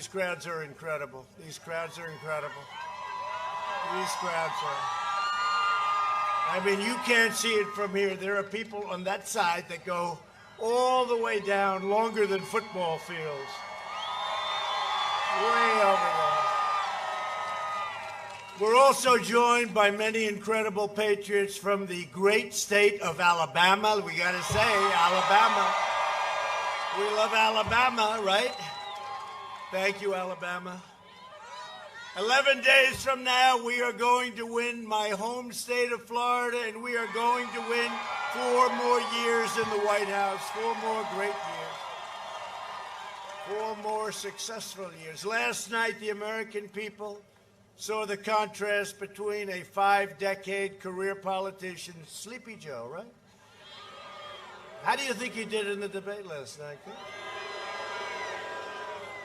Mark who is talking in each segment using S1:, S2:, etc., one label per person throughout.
S1: These crowds are incredible. These crowds are incredible. These crowds are. I mean, you can't see it from here. There are people on that side that go all the way down, longer than football fields. Way over there. We're also joined by many incredible patriots from the great state of Alabama. We got to say, Alabama. We love Alabama, right? Thank you, Alabama. 11 days from now, we are going to win my home state of Florida, and we are going to win 4 more years in the White House, 4 more great years, 4 more successful years. Last night, the American people saw the contrast between a 5-decade career politician, Sleepy Joe, right? How do you think he did in the debate last night?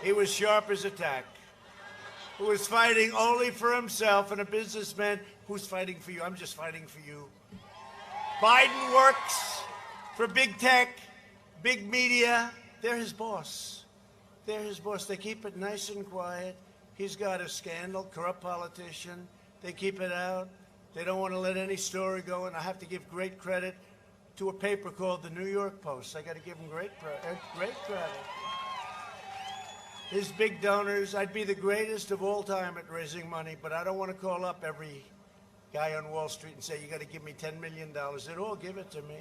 S1: He was sharp as a tack, who was fighting only for himself, and a businessman who's fighting for you. I'm just fighting for you. Biden works for big tech, big media. They're his boss. They're his boss. They keep it nice and quiet. He's got a scandal, corrupt politician. They keep it out. They don't want to let any story go, and I have to give great credit to a paper called the New York Post. I got to give him great credit. His big donors, I'd be the greatest of all time at raising money, but I don't want to call up every guy on Wall Street and say, you got to give me $10 million. They'd all give it to me.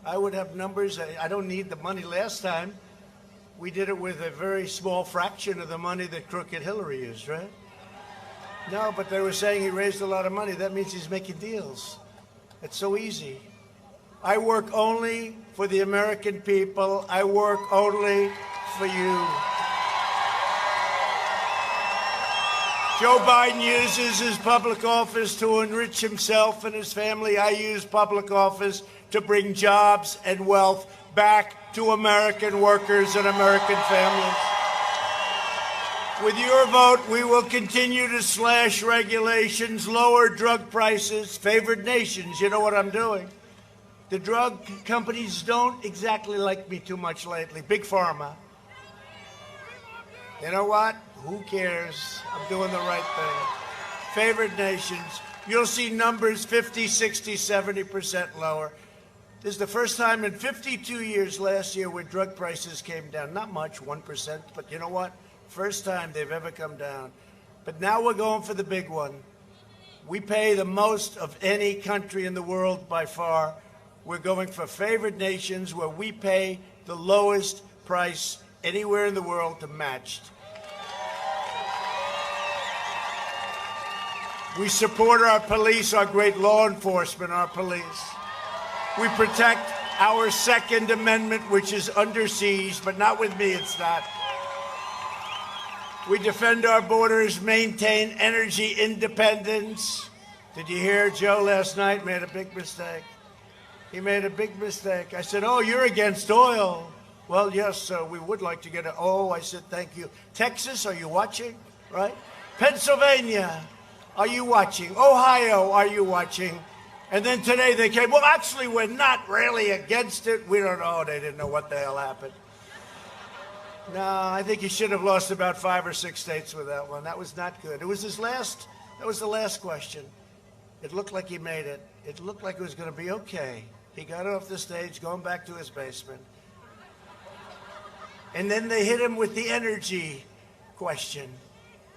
S1: I would have numbers. I don't need the money. Last time, we did it with a very small fraction of the money that crooked Hillary used, right? No, but they were saying he raised a lot of money. That means he's making deals. It's so easy. I work only for the American people. I work only for you. Joe Biden uses his public office to enrich himself and his family. I use public office to bring jobs and wealth back to American workers and American families. With your vote, we will continue to slash regulations, lower drug prices, favored nations. You know what I'm doing? The drug companies don't exactly like me too much lately. Big Pharma. You know what? Who cares? I'm doing the right thing. Favored nations. You'll see numbers 50, 60, 70% lower. This is the first time in 52 years last year where drug prices came down. Not much, 1%, but you know what? First time they've ever come down. But now we're going for the big one. We pay the most of any country in the world by far. We're going for favored nations where we pay the lowest price anywhere in the world to matched. We support our police, our great law enforcement, our police. We protect our Second Amendment, which is under siege, but not with me, it's not. We defend our borders, maintain energy independence. Did you hear Joe last night made a big mistake? He made a big mistake. I said, oh, you're against oil. Well, yes, we would like to get it. Oh, I said, thank you. Texas, are you watching? Right? Pennsylvania, are you watching? Ohio, are you watching? And then today they came, well, actually, we're not really against it. We don't know. They didn't know what the hell happened. No, I think he should have lost about 5 or 6 states with that one. That was not good. It was that was the last question. It looked like he made it. It looked like it was going to be okay. He got off the stage, going back to his basement. And then they hit him with the energy question.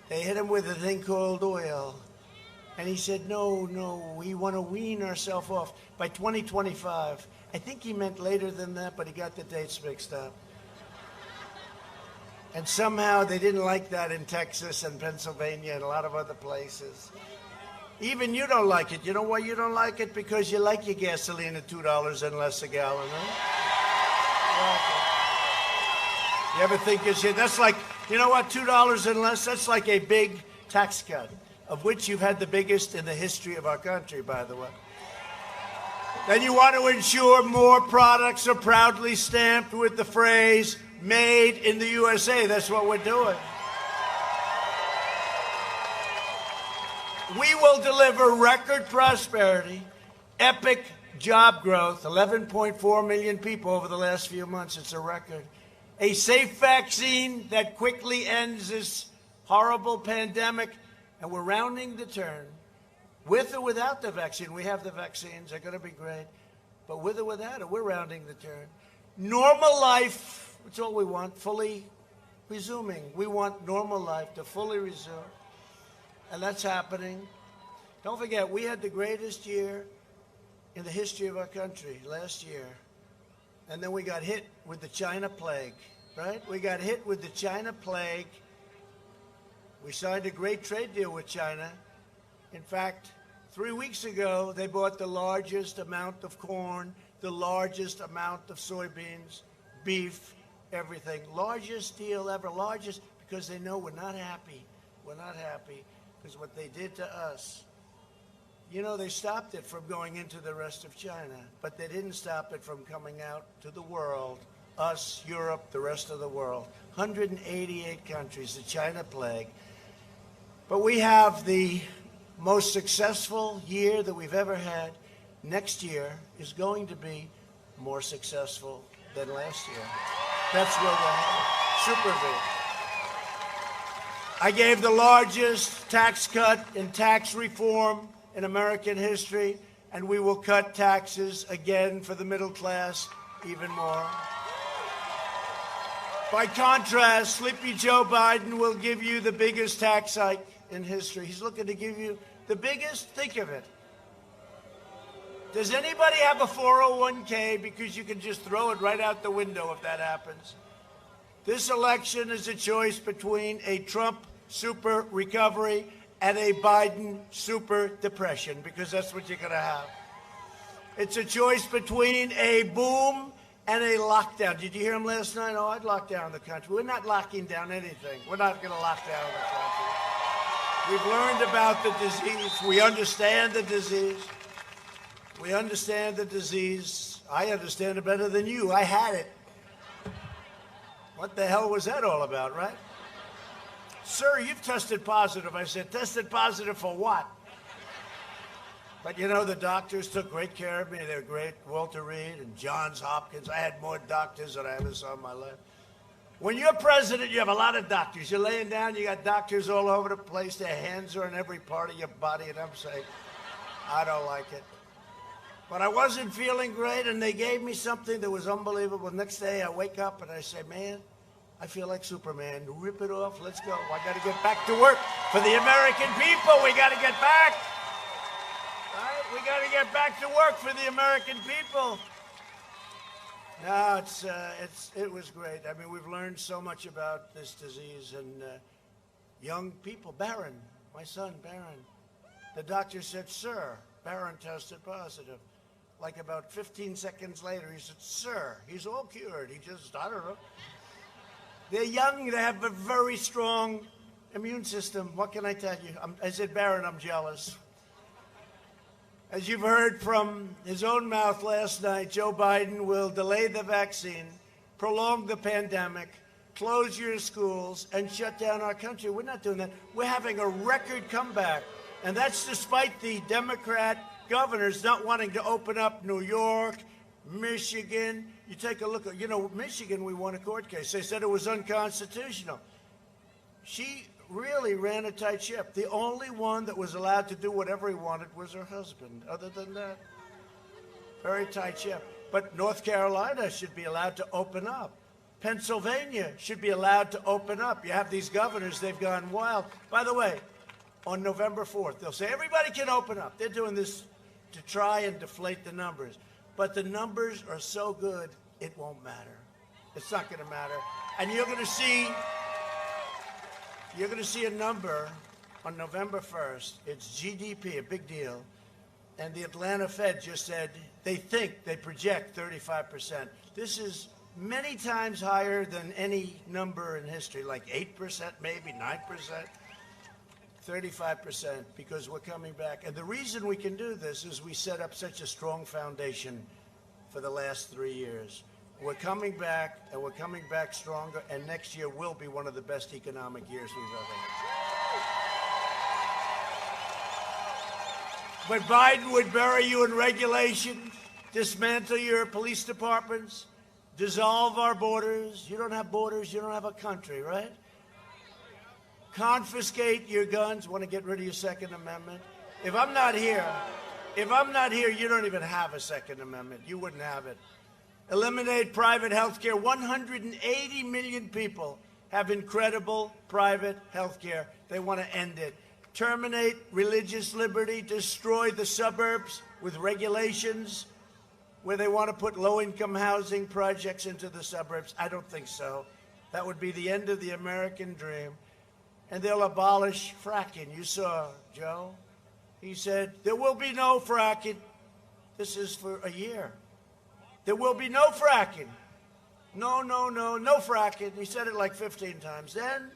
S1: They hit him with a thing called oil. And he said, no, we want to wean ourselves off by 2025. I think he meant later than that, but he got the dates mixed up. And somehow they didn't like that in Texas and Pennsylvania and a lot of other places. Even you don't like it. You know why you don't like it? Because you like your gasoline at $2 and less a gallon, right? You ever think that's like, you know what, $2 and less, that's like a big tax cut, of which you've had the biggest in the history of our country, by the way. Then you want to ensure more products are proudly stamped with the phrase, made in the USA. That's what we're doing. We will deliver record prosperity, epic job growth, 11.4 million people over the last few months. It's a record. a safe vaccine that quickly ends this horrible pandemic, and we're rounding the turn. With or without the vaccine, we have the vaccines, they're going to be great, but with or without it, we're rounding the turn. Normal life, that's all we want, fully resuming. We want normal life to fully resume, and that's happening. Don't forget, we had the greatest year in the history of our country last year, and then we got hit with the China plague, right? We got hit with the China plague. We signed a great trade deal with China. In fact, 3 weeks ago, they bought the largest amount of corn, the largest amount of soybeans, beef, everything. Largest deal ever, largest, because they know we're not happy. We're not happy because what they did to us. You know, they stopped it from going into the rest of China, but they didn't stop it from coming out to the world, us, Europe, the rest of the world. 188 countries, the China plague. But we have the most successful year that we've ever had. Next year is going to be more successful than last year. That's where we're headed. Super V. I gave the largest tax cut in tax reform in American history, and we will cut taxes again for the middle class even more. By contrast, Sleepy Joe Biden will give you the biggest tax hike in history. He's looking to give you the biggest. Think of it. Does anybody have a 401k? Because you can just throw it right out the window if that happens. This election is a choice between a Trump super recovery and a Biden super depression, because that's what you're going to have. It's a choice between a boom and a lockdown. Did you hear him last night? Oh, I'd lock down the country. We're not locking down anything. We're not going to lock down the country. We've learned about the disease. We understand the disease. We understand the disease. I understand it better than you. I had it. What the hell was that all about, right? Sir, you've tested positive. I said, tested positive for what? But you know, the doctors took great care of me. They were great. Walter Reed and Johns Hopkins. I had more doctors than I ever saw in my life. When you're president, you have a lot of doctors. You're laying down, you got doctors all over the place. Their hands are in every part of your body, and I'm saying, I don't like it. But I wasn't feeling great, and they gave me something that was unbelievable. Next day, I wake up, and I say, man, I feel like Superman. Rip it off. Let's go. I got to get back to work for the American people. We got to get back. Right? We got to get back to work for the American people. No, it was great. I mean, we've learned so much about this disease, and young people. Barron, my son, Barron. The doctor said, sir, Barron tested positive. Like about 15 seconds later, he said, sir, he's all cured. He just, I don't know. They're young. They have a very strong immune system. What can I tell you? I said, Barron, I'm jealous. As you've heard from his own mouth last night, Joe Biden will delay the vaccine, prolong the pandemic, close your schools, and shut down our country. We're not doing that. We're having a record comeback. And that's despite the Democrat governors not wanting to open up New York, Michigan. You take a look at, Michigan, we won a court case. They said it was unconstitutional. She really ran a tight ship. The only one that was allowed to do whatever he wanted was her husband. Other than that, very tight ship. But North Carolina should be allowed to open up. Pennsylvania should be allowed to open up. You have these governors, they've gone wild. By the way, on November 4th, they'll say everybody can open up. They're doing this to try and deflate the numbers. But the numbers are so good, it won't matter. It's not going to matter. And you're going to see a number on November 1st. It's GDP, a big deal. And the Atlanta Fed just said they project 35%. This is many times higher than any number in history, like 8%, maybe 9%. 35%, because we're coming back. And the reason we can do this is we set up such a strong foundation for the last 3 years. We're coming back, and we're coming back stronger, and next year will be one of the best economic years we've ever had. But Biden would bury you in regulations, dismantle your police departments, dissolve our borders. You don't have borders, you don't have a country, right? Confiscate your guns. Want to get rid of your Second Amendment? If I'm not here, you don't even have a Second Amendment. You wouldn't have it. Eliminate private health care. 180 million people have incredible private health care. They want to end it. Terminate religious liberty. Destroy the suburbs with regulations where they want to put low-income housing projects into the suburbs. I don't think so. That would be the end of the American dream. And they'll abolish fracking. You saw, Joe. He said, there will be no fracking. This is for a year. There will be no fracking. No fracking. He said it like 15 times. Then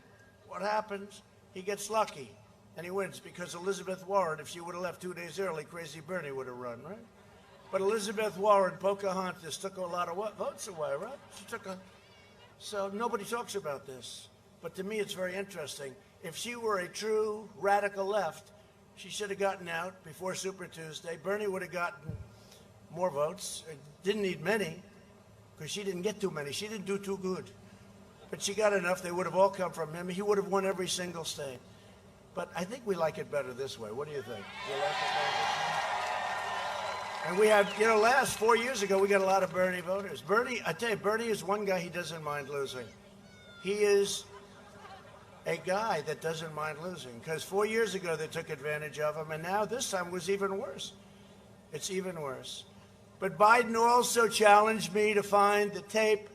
S1: what happens? He gets lucky, and he wins, because Elizabeth Warren, if she would have left 2 days early, Crazy Bernie would have run, right? But Elizabeth Warren, Pocahontas, took a lot of votes away, right? So nobody talks about this. But to me, it's very interesting. If she were a true radical left, she should have gotten out before Super Tuesday. Bernie would have gotten more votes. Didn't need many, because she didn't get too many. She didn't do too good. But she got enough. They would have all come from him. He would have won every single state. But I think we like it better this way. What do you think? You like it better this way? And we have, last 4 years ago, we got a lot of Bernie voters. Bernie, I tell you, Bernie is one guy he doesn't mind losing. He is a guy that doesn't mind losing, because 4 years ago they took advantage of him, and now this time was even worse. It's even worse. But Biden also challenged me to find the tape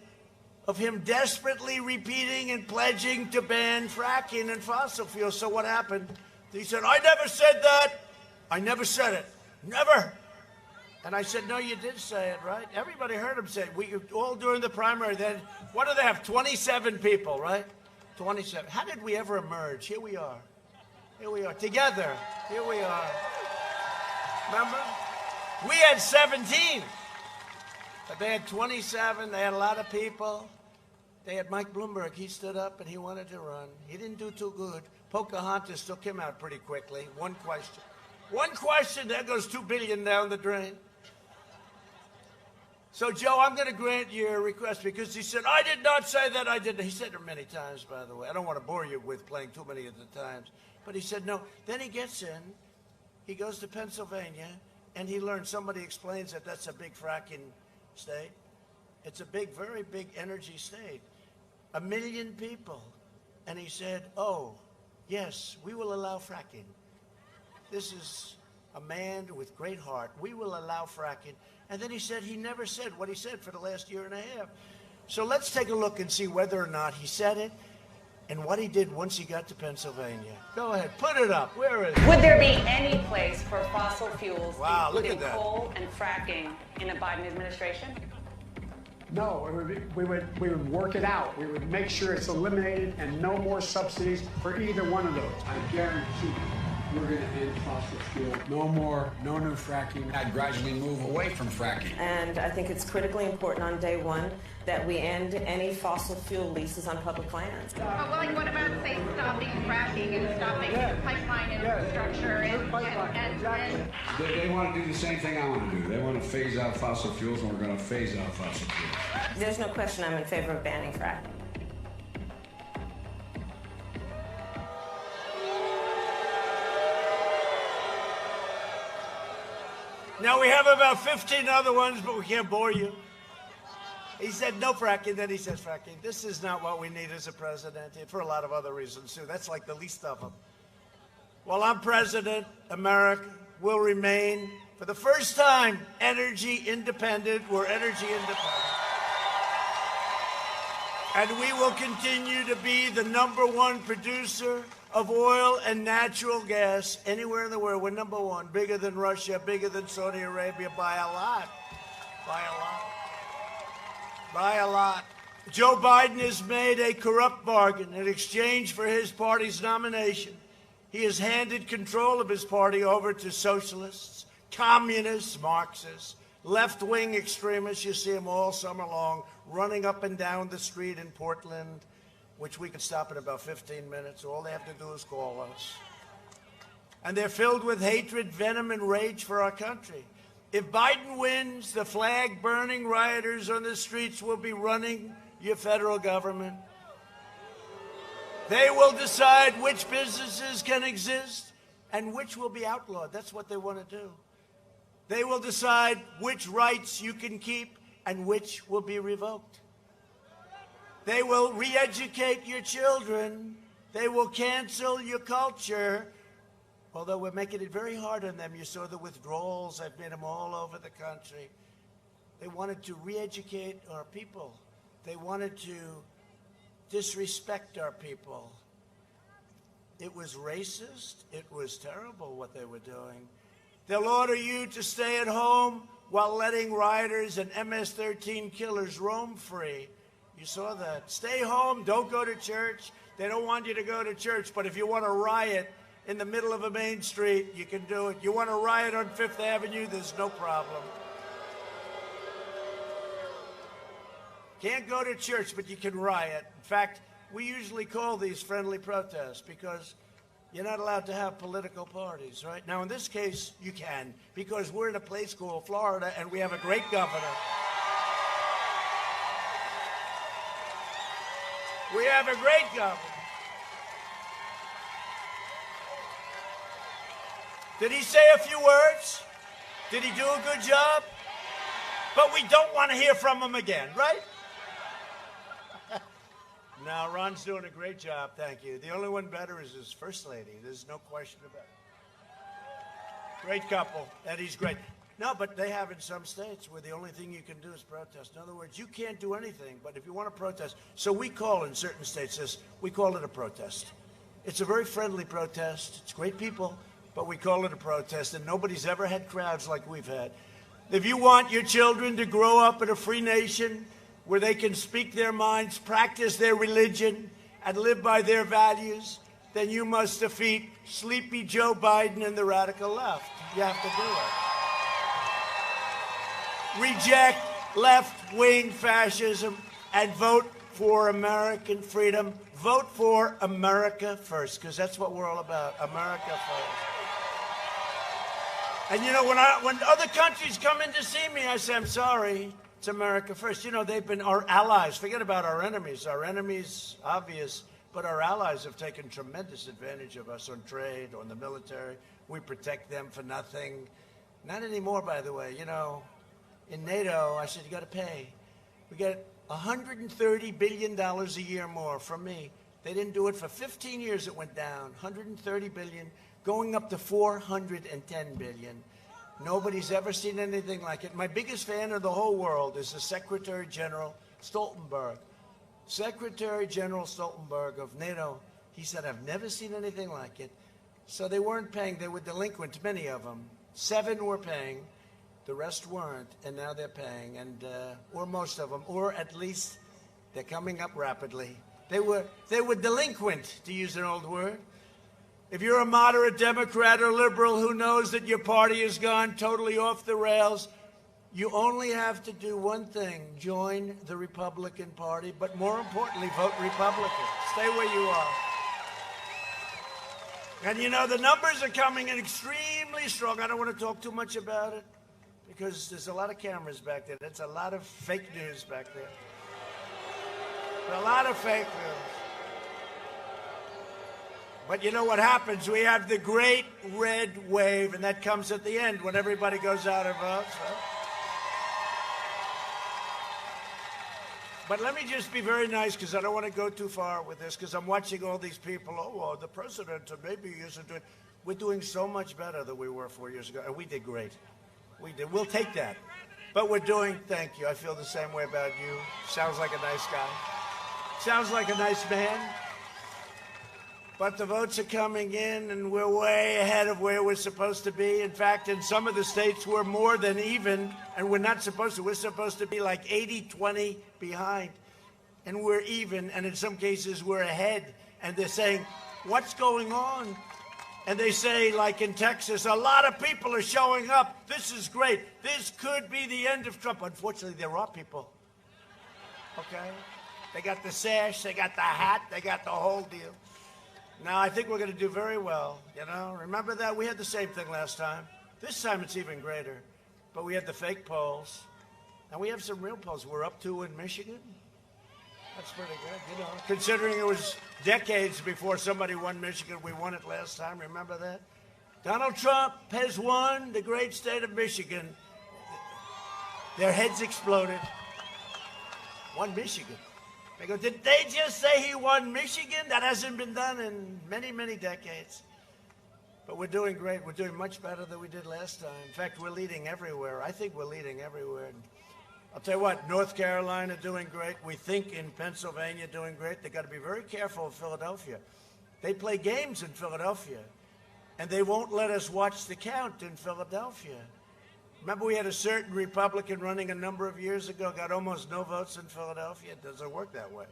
S1: of him desperately repeating and pledging to ban fracking and fossil fuels. So what happened? He said, I never said that. I never said it. Never. And I said, no, you did say it, right? Everybody heard him say it. We all during the primary. Then, what do they have? 27 people, right? 27. How did we ever emerge? Here we are. Here we are. Together. Here we are. Remember? We had 17. But they had 27. They had a lot of people. They had Mike Bloomberg. He stood up and he wanted to run. He didn't do too good. Pocahontas took him out pretty quickly. One question, there goes $2 billion down the drain. So, Joe, I'm going to grant your request, because he said, I did not say that. I didn't. He said it many times, by the way. I don't want to bore you with playing too many of the times. But he said no. Then he gets in. He goes to Pennsylvania, and he learns, somebody explains that that's a big fracking state. It's a big, very big energy state. 1 million people. And he said, oh, yes, we will allow fracking. This is a man with great heart. We will allow fracking. And then he said he never said what he said for the last year and a half. So let's take a look and see whether or not he said it and what he did once he got to Pennsylvania. Go ahead, put it up. Where is it?
S2: Would there be any place for fossil fuels,
S1: including
S2: coal and fracking, in a Biden administration?
S3: No, we would work it out. We would make sure it's eliminated and no more subsidies for either one of those.
S4: I guarantee we're going to end fossil fuel. No new fracking. I'd gradually move away from fracking.
S5: And I think it's critically important on day one that we end any fossil fuel leases on public lands.
S6: What about, say, stopping fracking and stopping pipeline infrastructure and
S4: They want to do the same thing I want to do. They want to phase out fossil fuels, and we're going to phase out fossil fuels.
S5: There's no question I'm in favor of banning fracking.
S1: Now, we have about 15 other ones, but we can't bore you. He said no fracking, then he says fracking. This is not what we need as a president, for a lot of other reasons, too. That's like the least of them. While I'm president, America will remain, for the first time, energy independent. We're energy independent. And we will continue to be the #1 producer of oil and natural gas anywhere in the world. We're #1, bigger than Russia, bigger than Saudi Arabia by a lot. By a lot. By a lot. Joe Biden has made a corrupt bargain in exchange for his party's nomination. He has handed control of his party over to socialists, communists, Marxists, left-wing extremists. You see them all summer long running up and down the street in Portland, which we could stop in about 15 minutes. All they have to do is call us. And they're filled with hatred, venom, and rage for our country. If Biden wins, the flag-burning rioters on the streets will be running your federal government. They will decide which businesses can exist and which will be outlawed. That's what they want to do. They will decide which rights you can keep and which will be revoked. They will re-educate your children. They will cancel your culture. Although we're making it very hard on them. You saw the withdrawals. I've made them all over the country. They wanted to re-educate our people. They wanted to disrespect our people. It was racist. It was terrible what they were doing. They'll order you to stay at home while letting rioters and MS-13 killers roam free. You saw that. Stay home. Don't go to church. They don't want you to go to church. But if you want to riot in the middle of a main street, you can do it. You want to riot on Fifth Avenue, there's no problem. Can't go to church, but you can riot. In fact, we usually call these friendly protests because you're not allowed to have political parties, right? Now, in this case, you can, because we're in a place called Florida, and we have a great governor. We have a great governor. Did he say a few words? Did he do a good job? But we don't want to hear from him again, right? No, Ron's doing a great job, thank you. The only one better is his first lady. There's no question about it. Great couple, Eddie's great. No, but they have in some states where the only thing you can do is protest. In other words, you can't do anything, but if you want to protest, so we call in certain states this, we call it a protest. It's a very friendly protest. It's great people, but we call it a protest, and nobody's ever had crowds like we've had. If you want your children to grow up in a free nation where they can speak their minds, practice their religion, and live by their values, then you must defeat sleepy Joe Biden and the radical left. You have to do it. Reject left-wing fascism and vote for American freedom. Vote for America first, because that's what we're all about, America first. And you know, when other countries come in to see me, I say, I'm sorry, it's America first. You know, they've been our allies. Forget about our enemies. Our enemies, obvious, but our allies have taken tremendous advantage of us on trade, on the military. We protect them for nothing. Not anymore, by the way. You know, in NATO, I said, you got to pay. We get $130 billion a year more from me. They didn't do it for 15 years. It went down, $130 billion, going up to $410 billion. Nobody's ever seen anything like it. My biggest fan of the whole world is the Secretary General Stoltenberg. Secretary General Stoltenberg of NATO, he said, I've never seen anything like it. So they weren't paying. They were delinquent, many of them. 7 were paying. The rest weren't, and now they're paying, and or most of them, or at least they're coming up rapidly. They were delinquent, to use an old word. If you're a moderate Democrat or liberal who knows that your party has gone totally off the rails, you only have to do one thing: join the Republican Party, but more importantly, vote Republican. Stay where you are. And you know, the numbers are coming in extremely strong. I don't want to talk too much about it, because there's a lot of cameras back there. That's a lot of fake news back there. A lot of fake news. But you know what happens? We have the great red wave, and that comes at the end when everybody goes out and votes. Right? But let me just be very nice, because I don't want to go too far with this, because I'm watching all these people. Oh, well, the president maybe isn't doing. We're doing so much better than we were 4 years ago, and we did great. We did. We'll take that. But we're doing, thank you. I feel the same way about you. Sounds like a nice guy. Sounds like a nice man. But the votes are coming in, and we're way ahead of where we're supposed to be. In fact, in some of the states, we're more than even, and we're not supposed to. We're supposed to be like 80-20 behind, and we're even, and in some cases, we're ahead. And they're saying, what's going on? And they say, like in Texas, a lot of people are showing up. This is great. This could be the end of Trump. Unfortunately, there are people. Okay? They got the sash, they got the hat, they got the whole deal. Now, I think we're going to do very well, you know. Remember that? We had the same thing last time. This time it's even greater. but we had the fake polls. And we have some real polls. We're up 2 in Michigan. That's pretty good, you know. Considering it was decades before somebody won Michigan, we won it last time. Remember that? Donald Trump has won the great state of Michigan. Their heads exploded. Won Michigan. They go, did they just say he won Michigan? That hasn't been done in many, many decades. But we're doing great. We're doing much better than we did last time. In fact, we're leading everywhere. I think we're leading everywhere. I'll tell you what, North Carolina doing great. We think in Pennsylvania doing great. They've got to be very careful in Philadelphia. They play games in Philadelphia, and they won't let us watch the count in Philadelphia. Remember, we had a certain Republican running a number of years ago, got almost no votes in Philadelphia. It doesn't work that way.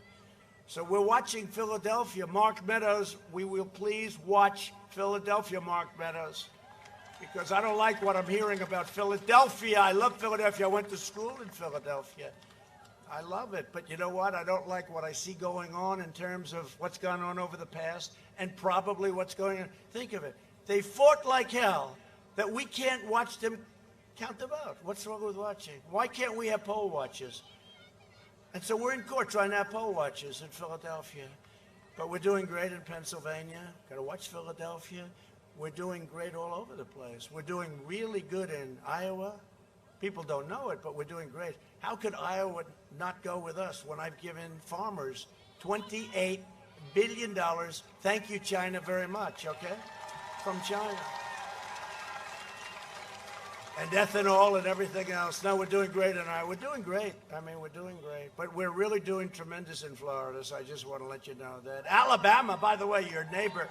S1: So we're watching Philadelphia. Mark Meadows, we will please watch Philadelphia, Mark Meadows, because I don't like what I'm hearing about Philadelphia. I love Philadelphia. I went to school in Philadelphia. I love it. But you know what? I don't like what I see going on in terms of what's gone on over the past and probably what's going on. Think of it. They fought like hell that we can't watch them count the vote. What's wrong with watching? Why can't we have poll watchers? And so we're in court trying to have poll watchers in Philadelphia. But we're doing great in Pennsylvania. Got to watch Philadelphia. We're doing great all over the place. We're doing really good in Iowa. People don't know it, but we're doing great. How could Iowa not go with us when I've given farmers $28 billion? Thank you, China, very much, okay? From China. And ethanol and everything else. No, we're doing great in Iowa. We're doing great. I mean, we're doing great. But we're really doing tremendous in Florida, so I just want to let you know that. Alabama, by the way, your neighbor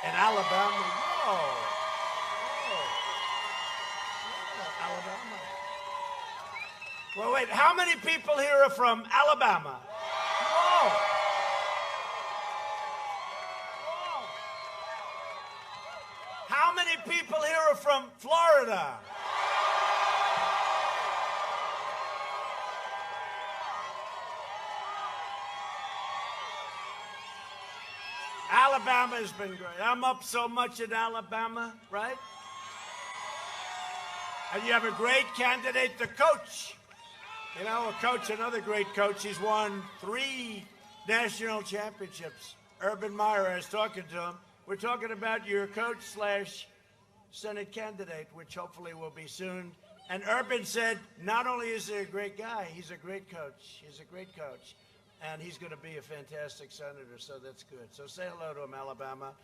S1: in Alabama. Whoa. Whoa. Alabama. Well, wait, how many people here are from Alabama? Whoa. Whoa. How many people here are from Florida? Alabama has been great. I'm up so much in Alabama, right? And you have a great candidate, the coach. You know, a coach, another great coach. He's won 3 national championships. Urban Meyer, I was talking to him. We're talking about your coach/Senate candidate, which hopefully will be soon. And Urban said, not only is he a great guy, he's a great coach. He's a great coach. And he's going to be a fantastic senator, so that's good. So say hello to him, Alabama.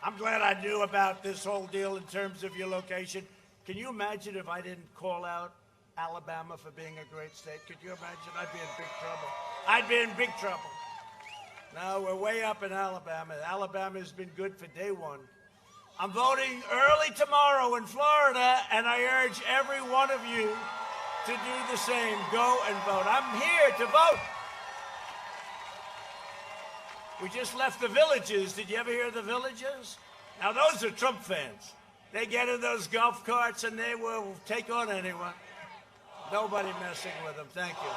S1: I'm glad I knew about this whole deal in terms of your location. Can you imagine if I didn't call out Alabama for being a great state? Could you imagine? I'd be in big trouble. I'd be in big trouble. No, we're way up in Alabama. Alabama has been good for day one. I'm voting early tomorrow in Florida, and I urge every one of you to do the same. Go and vote. I'm here to vote. We just left the Villages. Did you ever hear of the Villages? Now, those are Trump fans. They get in those golf carts, and they will take on anyone. Nobody messing with them. Thank you.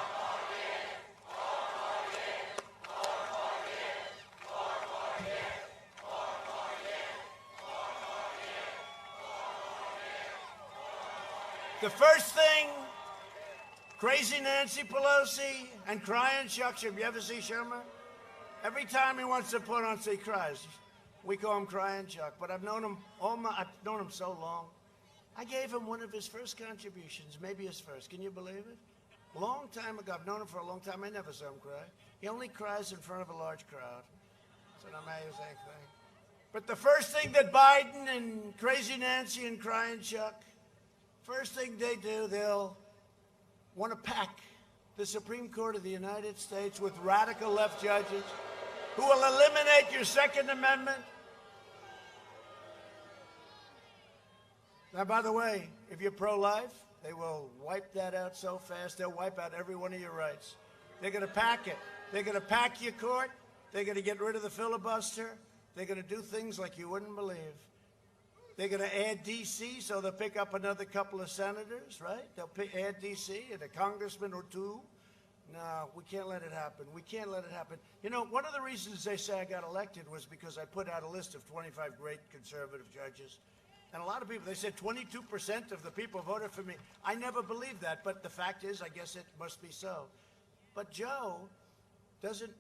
S1: The first thing, crazy Nancy Pelosi and crying Chuck. Have you ever seen Sherman? Every time he wants to put on, he cries. We call him Crying Chuck, but I've known him I've known him so long. I gave him one of his first contributions, maybe his first. Can you believe it? A long time ago. I've known him for a long time. I never saw him cry. He only cries in front of a large crowd. It's an amazing thing. But the first thing that Biden and Crazy Nancy and Crying Chuck, first thing they do, they'll want to pack the Supreme Court of the United States with radical left judges who will eliminate your Second Amendment. Now, by the way, if you're pro-life, they will wipe that out so fast, they'll wipe out every one of your rights. They're going to pack it. They're going to pack your court. They're going to get rid of the filibuster. They're going to do things like you wouldn't believe. They're going to add D.C., so they'll pick up another couple of senators, right? They'll add D.C. and a congressman or two. No, we can't let it happen. We can't let it happen. You know, one of the reasons they say I got elected was because I put out a list of 25 great conservative judges. And a lot of people, they said 22% of the people voted for me. I never believed that, but the fact is, I guess it must be so. But Joe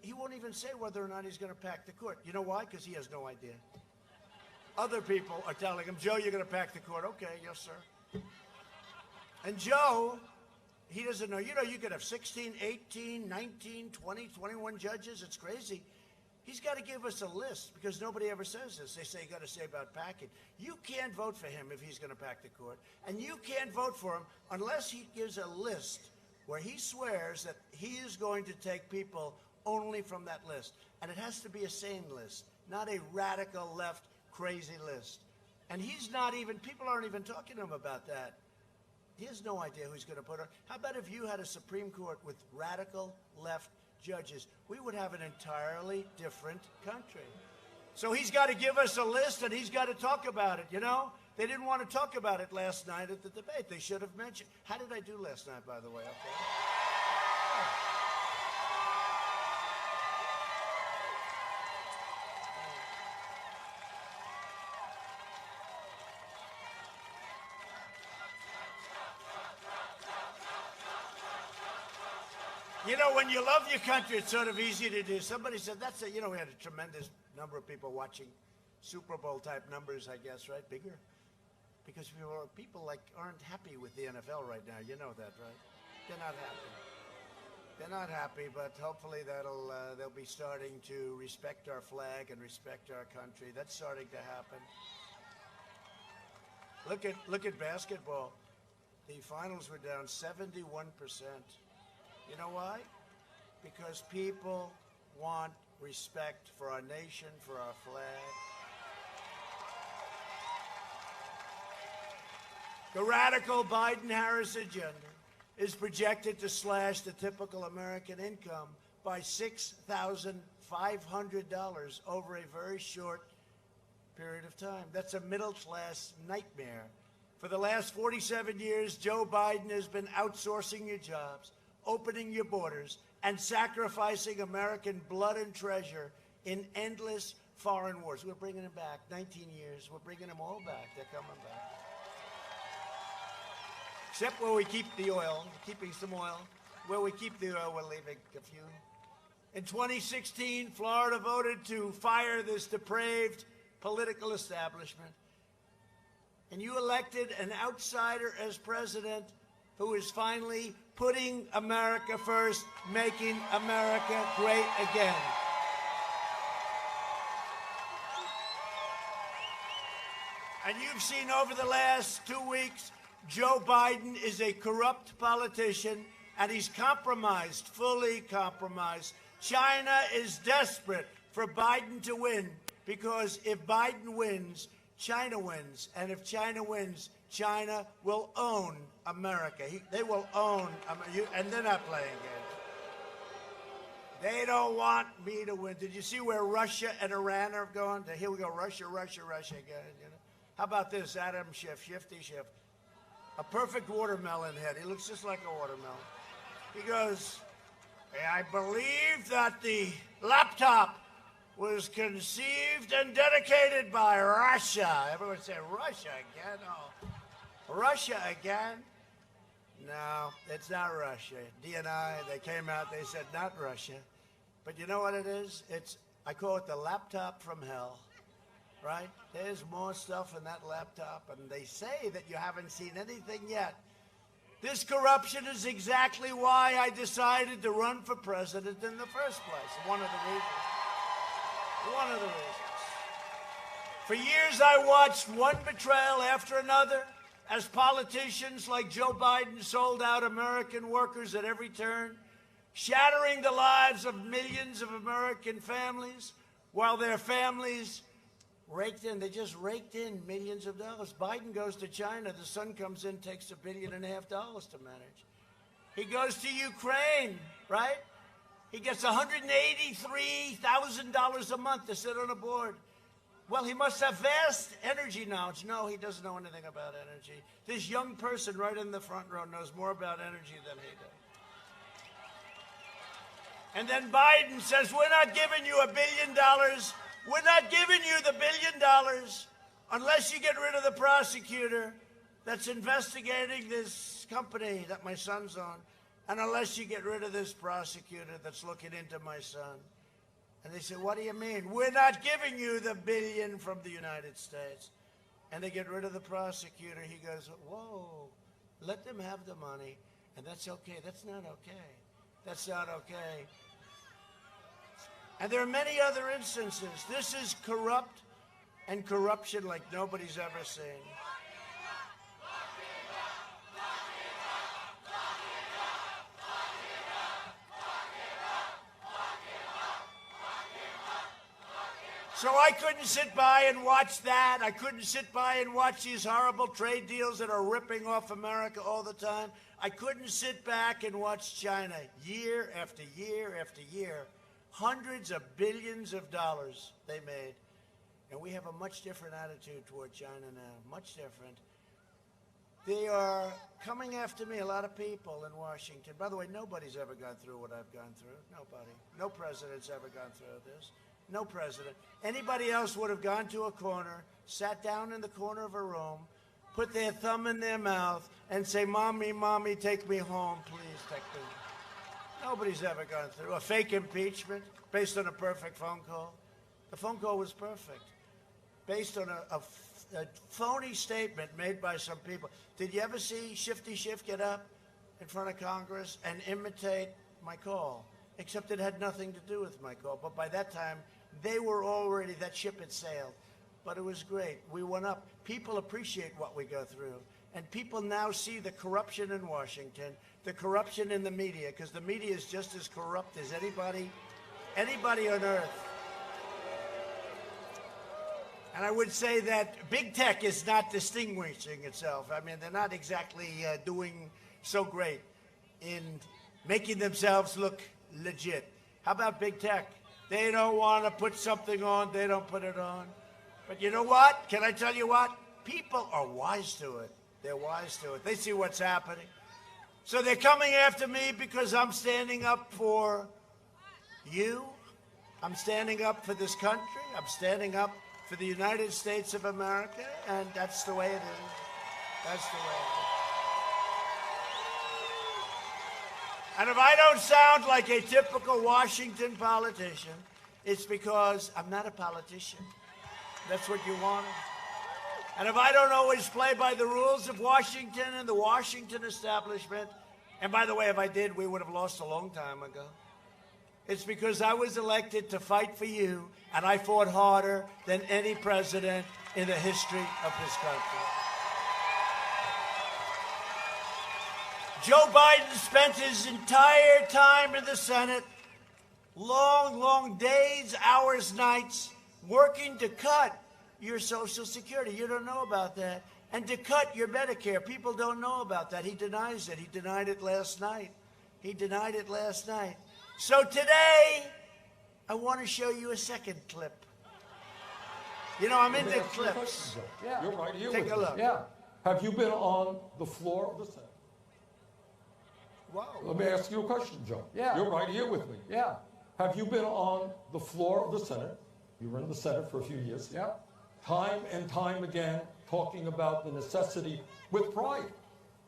S1: he won't even say whether or not he's going to pack the court. You know why? Because he has no idea. Other people are telling him, Joe, you're going to pack the court. Okay, yes, sir. And Joe, he doesn't know. You know, you could have 16, 18, 19, 20, 21 judges. It's crazy. He's got to give us a list because nobody ever says this. They say you got to say about packing. You can't vote for him if he's going to pack the court. And you can't vote for him unless he gives a list where he swears that he is going to take people only from that list. And it has to be a sane list, not a radical left crazy list. And he's not even, people aren't even talking to him about that. He has no idea who he's going to put on. How about if you had a Supreme Court with radical left judges? We would have an entirely different country. So he's got to give us a list and he's got to talk about it, you know? They didn't want to talk about it last night at the debate. They should have mentioned. How did I do last night, by the way? Okay. You know, when you love your country, it's sort of easy to do. Somebody said, that's it. You know, we had a tremendous number of people watching Super Bowl type numbers, I guess, right? Bigger. Because people like aren't happy with the NFL right now. You know that, right? They're not happy. They're not happy, but hopefully they'll be starting to respect our flag and respect our country. That's starting to happen. Look at basketball. The finals were down 71%. You know why? Because people want respect for our nation, for our flag. The radical Biden-Harris agenda is projected to slash the typical American income by $6,500 over a very short period of time. That's a middle-class nightmare. For the last 47 years, Joe Biden has been outsourcing your jobs, opening your borders, and sacrificing American blood and treasure in endless foreign wars. We're bringing them back. 19 years. We're bringing them all back. They're coming back. Except where we keep the oil. We're keeping some oil. Where we keep the oil, we're leaving a few. In 2016, Florida voted to fire this depraved political establishment. And you elected an outsider as president who is finally putting America first, making America great again. And you've seen over the last 2 weeks, Joe Biden is a corrupt politician, and he's compromised, fully compromised. China is desperate for Biden to win, because if Biden wins, China wins. And if China wins, China will own America. They will own America, and they're not playing games. They don't want me to win. Did you see where Russia and Iran are going? Here we go, Russia again. You know? How about this, Adam Schiff, Shifty Schiff? A perfect watermelon head. He looks just like a watermelon. He goes, I believe that the laptop was conceived and dedicated by Russia. Everyone say, Russia again? Oh, Russia again? No, it's not Russia. DNI, they came out, they said not Russia. But you know what it is? I call it the laptop from hell, right? There's more stuff in that laptop, and they say that you haven't seen anything yet. This corruption is exactly why I decided to run for president in the first place. One of the reasons. One of the reasons. For years, I watched one betrayal after another as politicians like Joe Biden sold out American workers at every turn, shattering the lives of millions of American families while their families raked in. They just raked in millions of dollars. Biden goes to China. The son comes in, takes $1.5 billion to manage. He goes to Ukraine, right? He gets $183,000 a month to sit on a board. Well, he must have vast energy knowledge. No, he doesn't know anything about energy. This young person right in the front row knows more about energy than he does. And then Biden says, we're not giving you $1 billion. We're not giving you the $1 billion unless you get rid of the prosecutor that's investigating this company that my son's on, and unless you get rid of this prosecutor that's looking into my son. And they said, what do you mean? We're not giving you the $1 billion from the United States. And they get rid of the prosecutor. He goes, whoa, let them have the money. And that's okay. That's not okay. That's not okay. And there are many other instances. This is corrupt and corruption like nobody's ever seen. So I couldn't sit by and watch that. I couldn't sit by and watch these horrible trade deals that are ripping off America all the time. I couldn't sit back and watch China year after year after year. Hundreds of billions of dollars they made. And we have a much different attitude toward China now, much different. They are coming after me, a lot of people in Washington. By the way, nobody's ever gone through what I've gone through. Nobody. No president's ever gone through this. No president. Anybody else would have gone to a corner, sat down in the corner of a room, put their thumb in their mouth, and say, Mommy, Mommy, take me home, please, take me. Nobody's ever gone through a fake impeachment based on a perfect phone call. The phone call was perfect, based on a phony statement made by some people. Did you ever see Shifty Schiff get up in front of Congress and imitate my call? Except it had nothing to do with my call. But by that time, they were already, that ship had sailed. But it was great. We went up. People appreciate what we go through. And people now see the corruption in Washington, the corruption in the media, because the media is just as corrupt as anybody on earth. And I would say that big tech is not distinguishing itself. I mean, they're not exactly doing so great in making themselves look legit. How about big tech? They don't want to put something on, they don't put it on. But you know what? Can I tell you what? People are wise to it. They're wise to it. They see what's happening. So they're coming after me because I'm standing up for you. I'm standing up for this country. I'm standing up for the United States of America, and that's the way it is. That's the way it is. And if I don't sound like a typical Washington politician, it's because I'm not a politician. That's what you wanted. And if I don't always play by the rules of Washington and the Washington establishment, and by the way, if I did, we would have lost a long time ago. It's because I was elected to fight for you, and I fought harder than any president in the history of this country. Joe Biden spent his entire time in the Senate, long, long days, hours, nights, working to cut your Social Security. You don't know about that. And to cut your Medicare. People don't know about that. He denies it. He denied it last night. He denied it last night. So today, I want to show you a second clip. You know, I'm into clips.
S7: Yeah. You're right here.
S1: Take a look.
S7: Yeah. Have you been on the floor of the Senate?
S1: Wow.
S7: Let me ask you a question, Joe.
S3: Yeah.
S7: You're right here with me.
S3: Yeah.
S7: Have you been on the floor of the Senate? You were in the Senate for a few years.
S3: Yeah.
S7: Time and time again, talking about the necessity, with pride,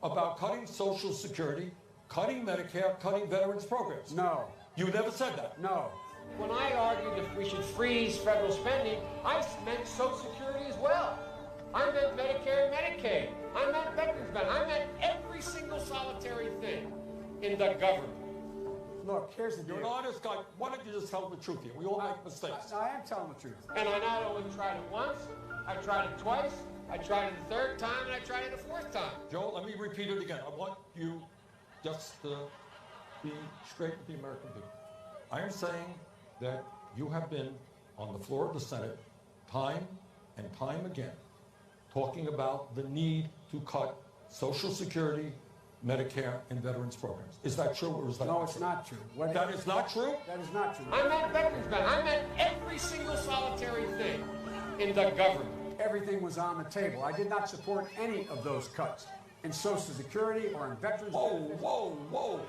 S7: about cutting Social Security, cutting Medicare, cutting veterans programs.
S3: No.
S7: You never said that.
S3: No.
S8: When I argued if we should freeze federal spending, I meant Social Security as well. I meant Medicare and Medicaid. I meant veterans benefits. I meant every single solitary thing in the government.
S3: Look, here's the deal.
S7: You're an honest guy. Why don't you just tell the truth here? We all make mistakes.
S3: I am telling the truth.
S8: And I not only tried it once, I tried it twice, I tried it a third time, and I tried it a fourth time.
S7: Joe, let me repeat it again. I want you just to be straight with the American people. I am saying that you have been on the floor of the Senate time and time again talking about the need to cut Social Security, Medicare, and veterans programs. Is that true or is that
S3: No,
S7: not
S3: it's
S7: true?
S3: not true.
S7: That is not true?
S3: That is not true.
S8: I meant veterans benefits. I meant every single solitary thing in the government.
S3: Everything was on the table. I did not support any of those cuts in Social Security or in veterans.
S7: Whoa.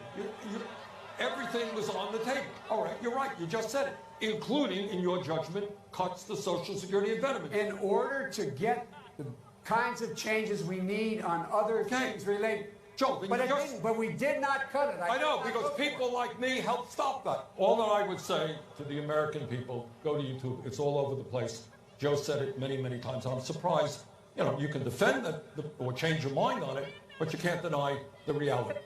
S7: Everything was on the table. All right, you're right. You just said it. including, in your judgment, cuts to Social Security and veterans.
S3: In order to get the kinds of changes we need on other things related.
S7: Joe,
S3: But we did not cut it.
S7: I know, because people like me helped stop that. All that I would say to the American people, go to YouTube. It's all over the place. Joe said it many, many times. I'm surprised. You know, you can defend it or change your mind on it, but you can't deny the reality.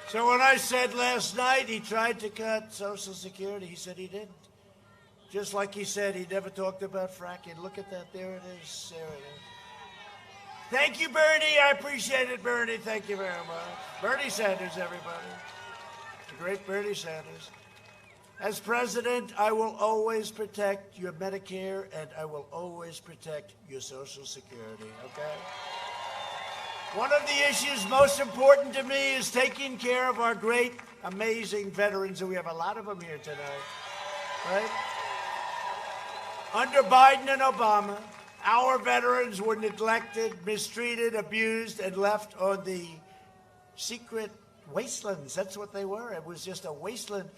S1: So when I said last night he tried to cut Social Security, he said he didn't. Just like he said he never talked about fracking. Look at that. There it is. There it is. Thank you, Bernie. I appreciate it, Bernie. Thank you very much. Bernie Sanders, everybody. The great Bernie Sanders. As president, I will always protect your Medicare and I will always protect your Social Security, okay? One of the issues most important to me is taking care of our great, amazing veterans, and we have a lot of them here tonight, right? Under Biden and Obama, our veterans were neglected, mistreated, abused, and left on the secret wastelands. That's what they were. It was just a wasteland.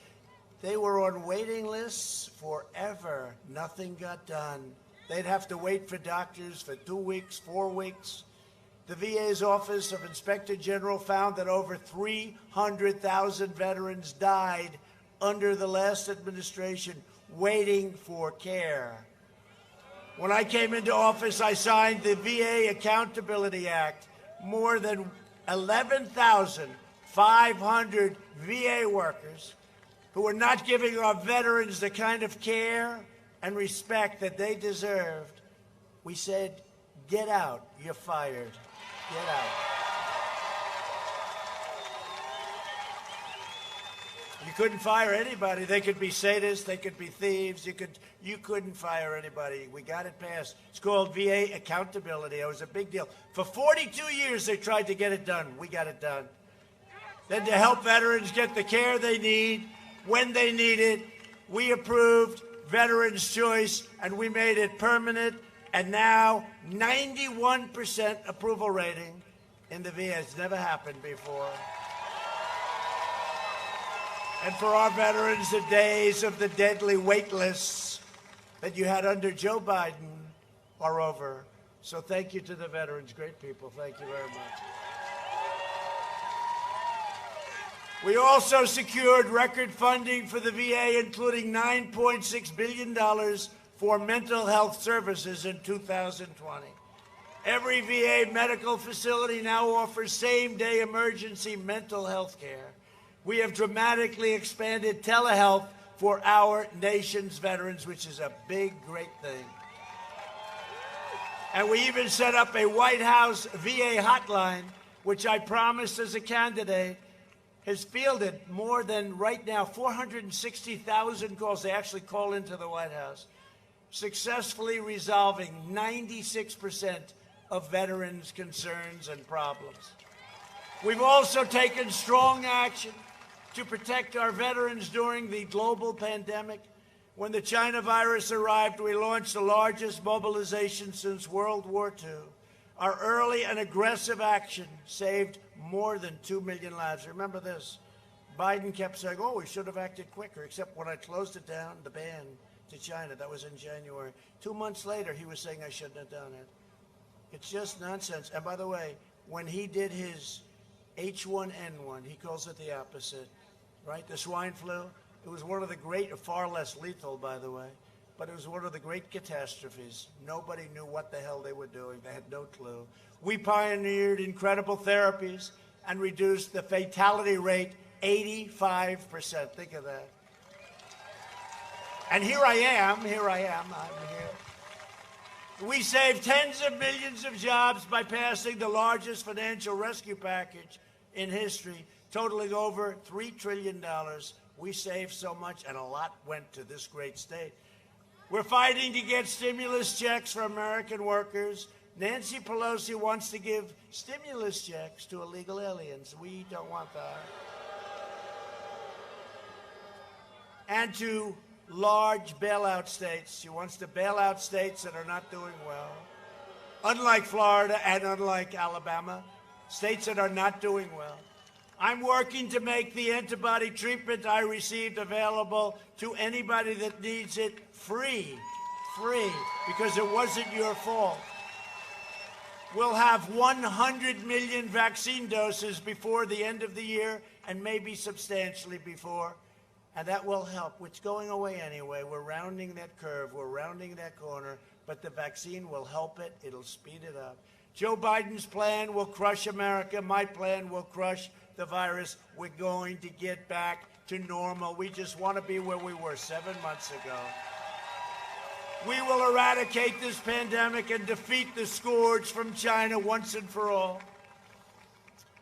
S1: They were on waiting lists forever. Nothing got done. They'd have to wait for doctors for 2 weeks, 4 weeks. The VA's Office of Inspector General found that over 300,000 veterans died under the last administration waiting for care. When I came into office, I signed the VA Accountability Act. More than 11,500 VA workers who are not giving our veterans the kind of care and respect that they deserved, we said, get out, you're fired. Get out. You couldn't fire anybody. They could be sadists. They could be thieves. You couldn't fire anybody. We got it passed. It's called VA accountability. It was a big deal. For 42 years, they tried to get it done. We got it done. Then to help veterans get the care they need, when they need it, we approved Veterans' Choice, and we made it permanent. And now, 91% approval rating in the VA. It's never happened before. And for our veterans, the days of the deadly wait lists that you had under Joe Biden are over. So thank you to the veterans. Great people. Thank you very much. We also secured record funding for the VA, including $9.6 billion for mental health services in 2020. Every VA medical facility now offers same-day emergency mental health care. We have dramatically expanded telehealth for our nation's veterans, which is a big, great thing. And we even set up a White House VA hotline, which I promised as a candidate has fielded more than, right now, 460,000 calls. They actually call into the White House, successfully resolving 96% of veterans' concerns and problems. We've also taken strong action to protect our veterans during the global pandemic. When the China virus arrived, we launched the largest mobilization since World War II. Our early and aggressive action saved more than 2 million lives. Remember this. Biden kept saying, oh, we should have acted quicker, except when I closed it down, the ban to China. That was in January. 2 months later, he was saying I shouldn't have done it. It's just nonsense. And by the way, when he did his H1N1, he calls it the opposite, right? The swine flu. It was one of the great, far less lethal, by the way, but it was one of the great catastrophes. Nobody knew what the hell they were doing. They had no clue. We pioneered incredible therapies and reduced the fatality rate 85%. Think of that. And here I am, I'm here. We saved tens of millions of jobs by passing the largest financial rescue package in history, totaling over $3 trillion. We saved so much, and a lot went to this great state. We're fighting to get stimulus checks for American workers. Nancy Pelosi wants to give stimulus checks to illegal aliens. We don't want that. And to large bailout states. She wants to bail out states that are not doing well. Unlike Florida and unlike Alabama, states that are not doing well. I'm working to make the antibody treatment I received available to anybody that needs it free, because it wasn't your fault. We'll have 100 million vaccine doses before the end of the year, and maybe substantially before, and that will help. It's going away anyway. We're rounding that curve. We're rounding that corner, but the vaccine will help it. It'll speed it up. Joe Biden's plan will crush America. My plan will crush the virus. We're going to get back to normal. We just want to be where we were 7 months ago. We will eradicate this pandemic and defeat the scourge from China once and for all.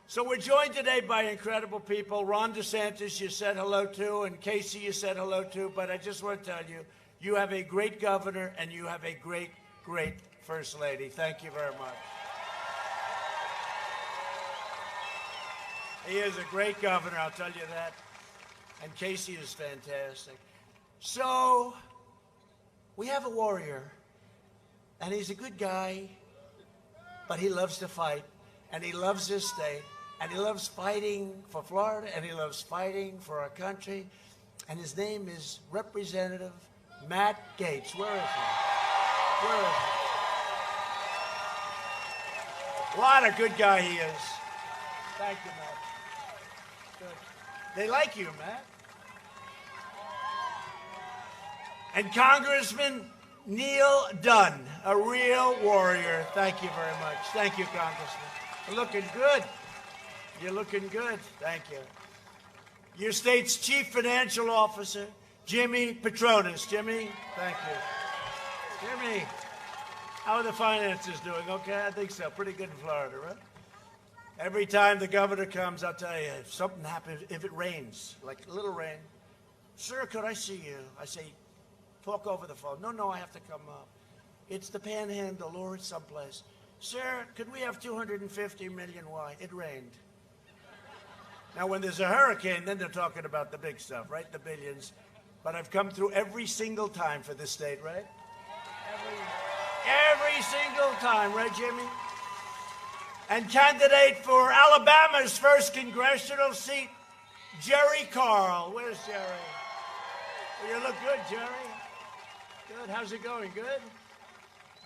S1: So we're joined today by incredible people. Ron DeSantis, you said hello to, and Casey, you said hello to, but I just want to tell you, you have a great governor and you have a great, great First Lady. Thank you very much. He is a great governor, I'll tell you that. And Casey is fantastic. So, we have a warrior, and he's a good guy, but he loves to fight, and he loves his state, and he loves fighting for Florida, and he loves fighting for our country, and his name is Representative Matt Gaetz. Where is he? Where is he? What a good guy he is. Thank you, Matt. Good. They like you, Matt. And Congressman Neil Dunn, a real warrior. Thank you very much. Thank you, Congressman. You're looking good. You're looking good. Thank you. Your state's chief financial officer, Jimmy Petronas. Jimmy, thank you. Jimmy, how are the finances doing? Okay, I think so. Pretty good in Florida, right? Every time the governor comes, I'll tell you, if something happens, if it rains, like a little rain, sir, could I see you? I say, talk over the phone. No, I have to come up. It's the Panhandle or it's someplace. Sir, could we have 250 million? Why? It rained. Now, when there's a hurricane, then they're talking about the big stuff, right? The billions. But I've come through every single time for this state, right? Every single time, right, Jimmy? And candidate for Alabama's first congressional seat, Jerry Carl. Where's Jerry? Well, you look good, Jerry. Good. How's it going? Good?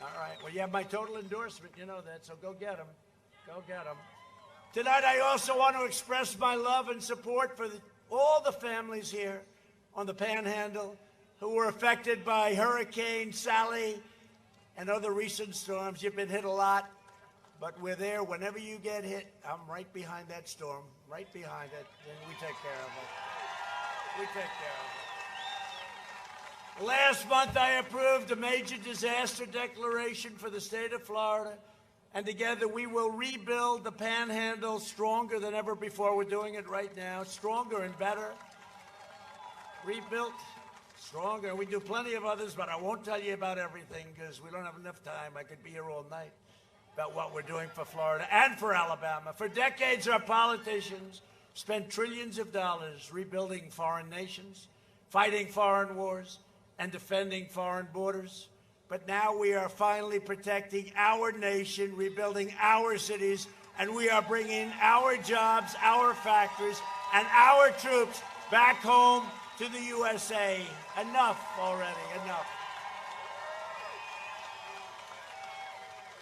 S1: All right. Well, you have my total endorsement. You know that, so go get him. Go get him. Tonight, I also want to express my love and support for all the families here on the Panhandle who were affected by Hurricane Sally and other recent storms. You've been hit a lot, but we're there. Whenever you get hit, I'm right behind that storm, right behind it, and we take care of it. We take care of it. Last month, I approved a major disaster declaration for the state of Florida, and together we will rebuild the Panhandle stronger than ever before. We're doing it right now, stronger and better. Rebuilt, stronger. We do plenty of others, but I won't tell you about everything because we don't have enough time. I could be here all night about what we're doing for Florida and for Alabama. For decades, our politicians spent trillions of dollars rebuilding foreign nations, fighting foreign wars, and defending foreign borders. But now we are finally protecting our nation, rebuilding our cities, and we are bringing our jobs, our factories, and our troops back home to the USA. Enough already, enough.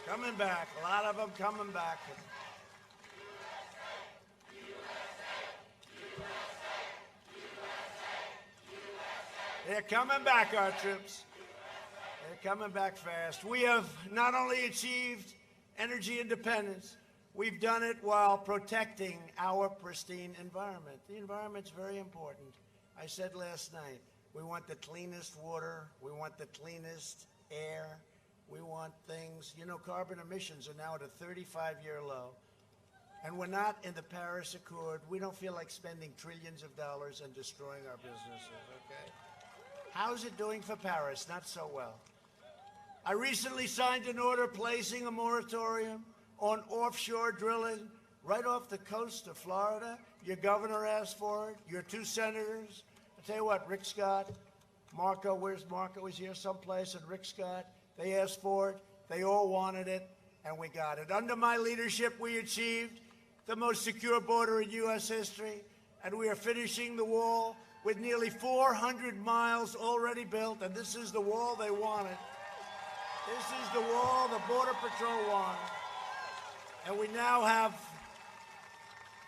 S1: Coming back, a lot of them coming back. They're coming back, our troops. They're coming back fast. We have not only achieved energy independence, we've done it while protecting our pristine environment. The environment's very important. I said last night, we want the cleanest water, we want the cleanest air, we want things, you know, carbon emissions are now at a 35-year low. And we're not in the Paris Accord. We don't feel like spending trillions of dollars and destroying our businesses, okay? How's it doing for Paris? Not so well. I recently signed an order placing a moratorium on offshore drilling right off the coast of Florida. Your governor asked for it. Your two senators. I'll tell you what, Rick Scott, Marco, where's Marco? He's here someplace, and Rick Scott, they asked for it. They all wanted it, and we got it. Under my leadership, we achieved the most secure border in U.S. history, and we are finishing the wall with nearly 400 miles already built, and this is the wall they wanted. This is the wall the Border Patrol wanted. And we now have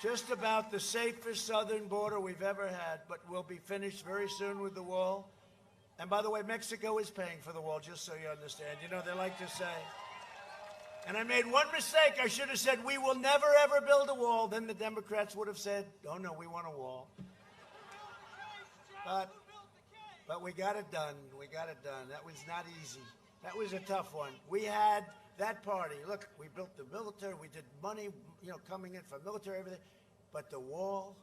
S1: just about the safest southern border we've ever had, but we'll be finished very soon with the wall. And by the way, Mexico is paying for the wall, just so you understand. You know, they like to say. And I made one mistake. I should have said, we will never, ever build a wall. Then the Democrats would have said, oh, no, we want a wall. But we got it done. We got it done. That was not easy. That was a tough one. We had that party. Look, we built the military. We did money, you know, coming in from military, everything. But the wall,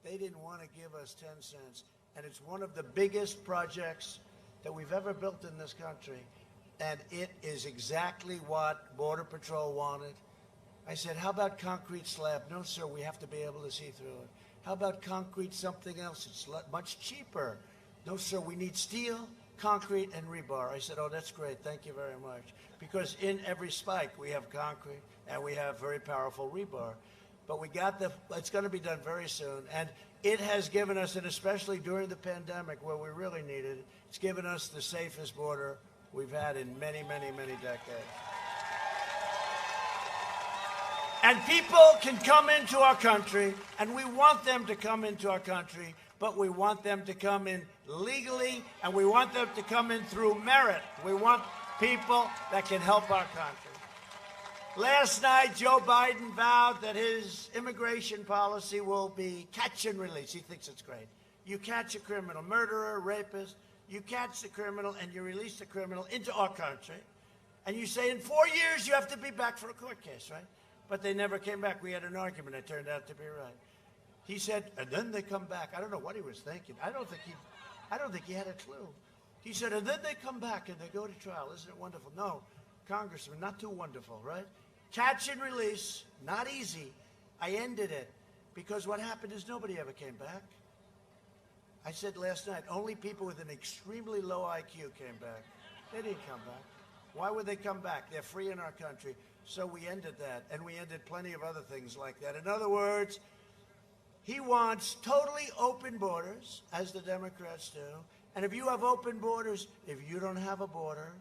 S1: they didn't want to give us 10 cents. And it's one of the biggest projects that we've ever built in this country. And it is exactly what Border Patrol wanted. I said, how about concrete slab? No, sir, we have to be able to see through it. How about concrete something else? It's much cheaper. No, sir, we need steel, concrete, and rebar. I said, oh, that's great. Thank you very much. Because in every spike, we have concrete, and we have very powerful rebar. But we got it's going to be done very soon. And it has given us, and especially during the pandemic where we really needed it, it's given us the safest border we've had in many, many, many decades. And people can come into our country, and we want them to come into our country, but we want them to come in legally, and we want them to come in through merit. We want people that can help our country. Last night, Joe Biden vowed that his immigration policy will be catch and release. He thinks it's great. You catch a criminal, murderer, rapist, you catch the criminal and you release the criminal into our country, and you say in 4 years you have to be back for a court case, right? But they never came back. We had an argument. It turned out to be right. He said, and then they come back. I don't know what he was thinking. I don't think he had a clue. He said, and then they come back and they go to trial. Isn't it wonderful? No, Congressman, not too wonderful, right? Catch and release, not easy. I ended it because what happened is nobody ever came back. I said last night, only people with an extremely low IQ came back. They didn't come back. Why would they come back? They're free in our country. So we ended that, and we ended plenty of other things like that. In other words, he wants totally open borders, as the Democrats do. And if you have open borders, if you don't have a border,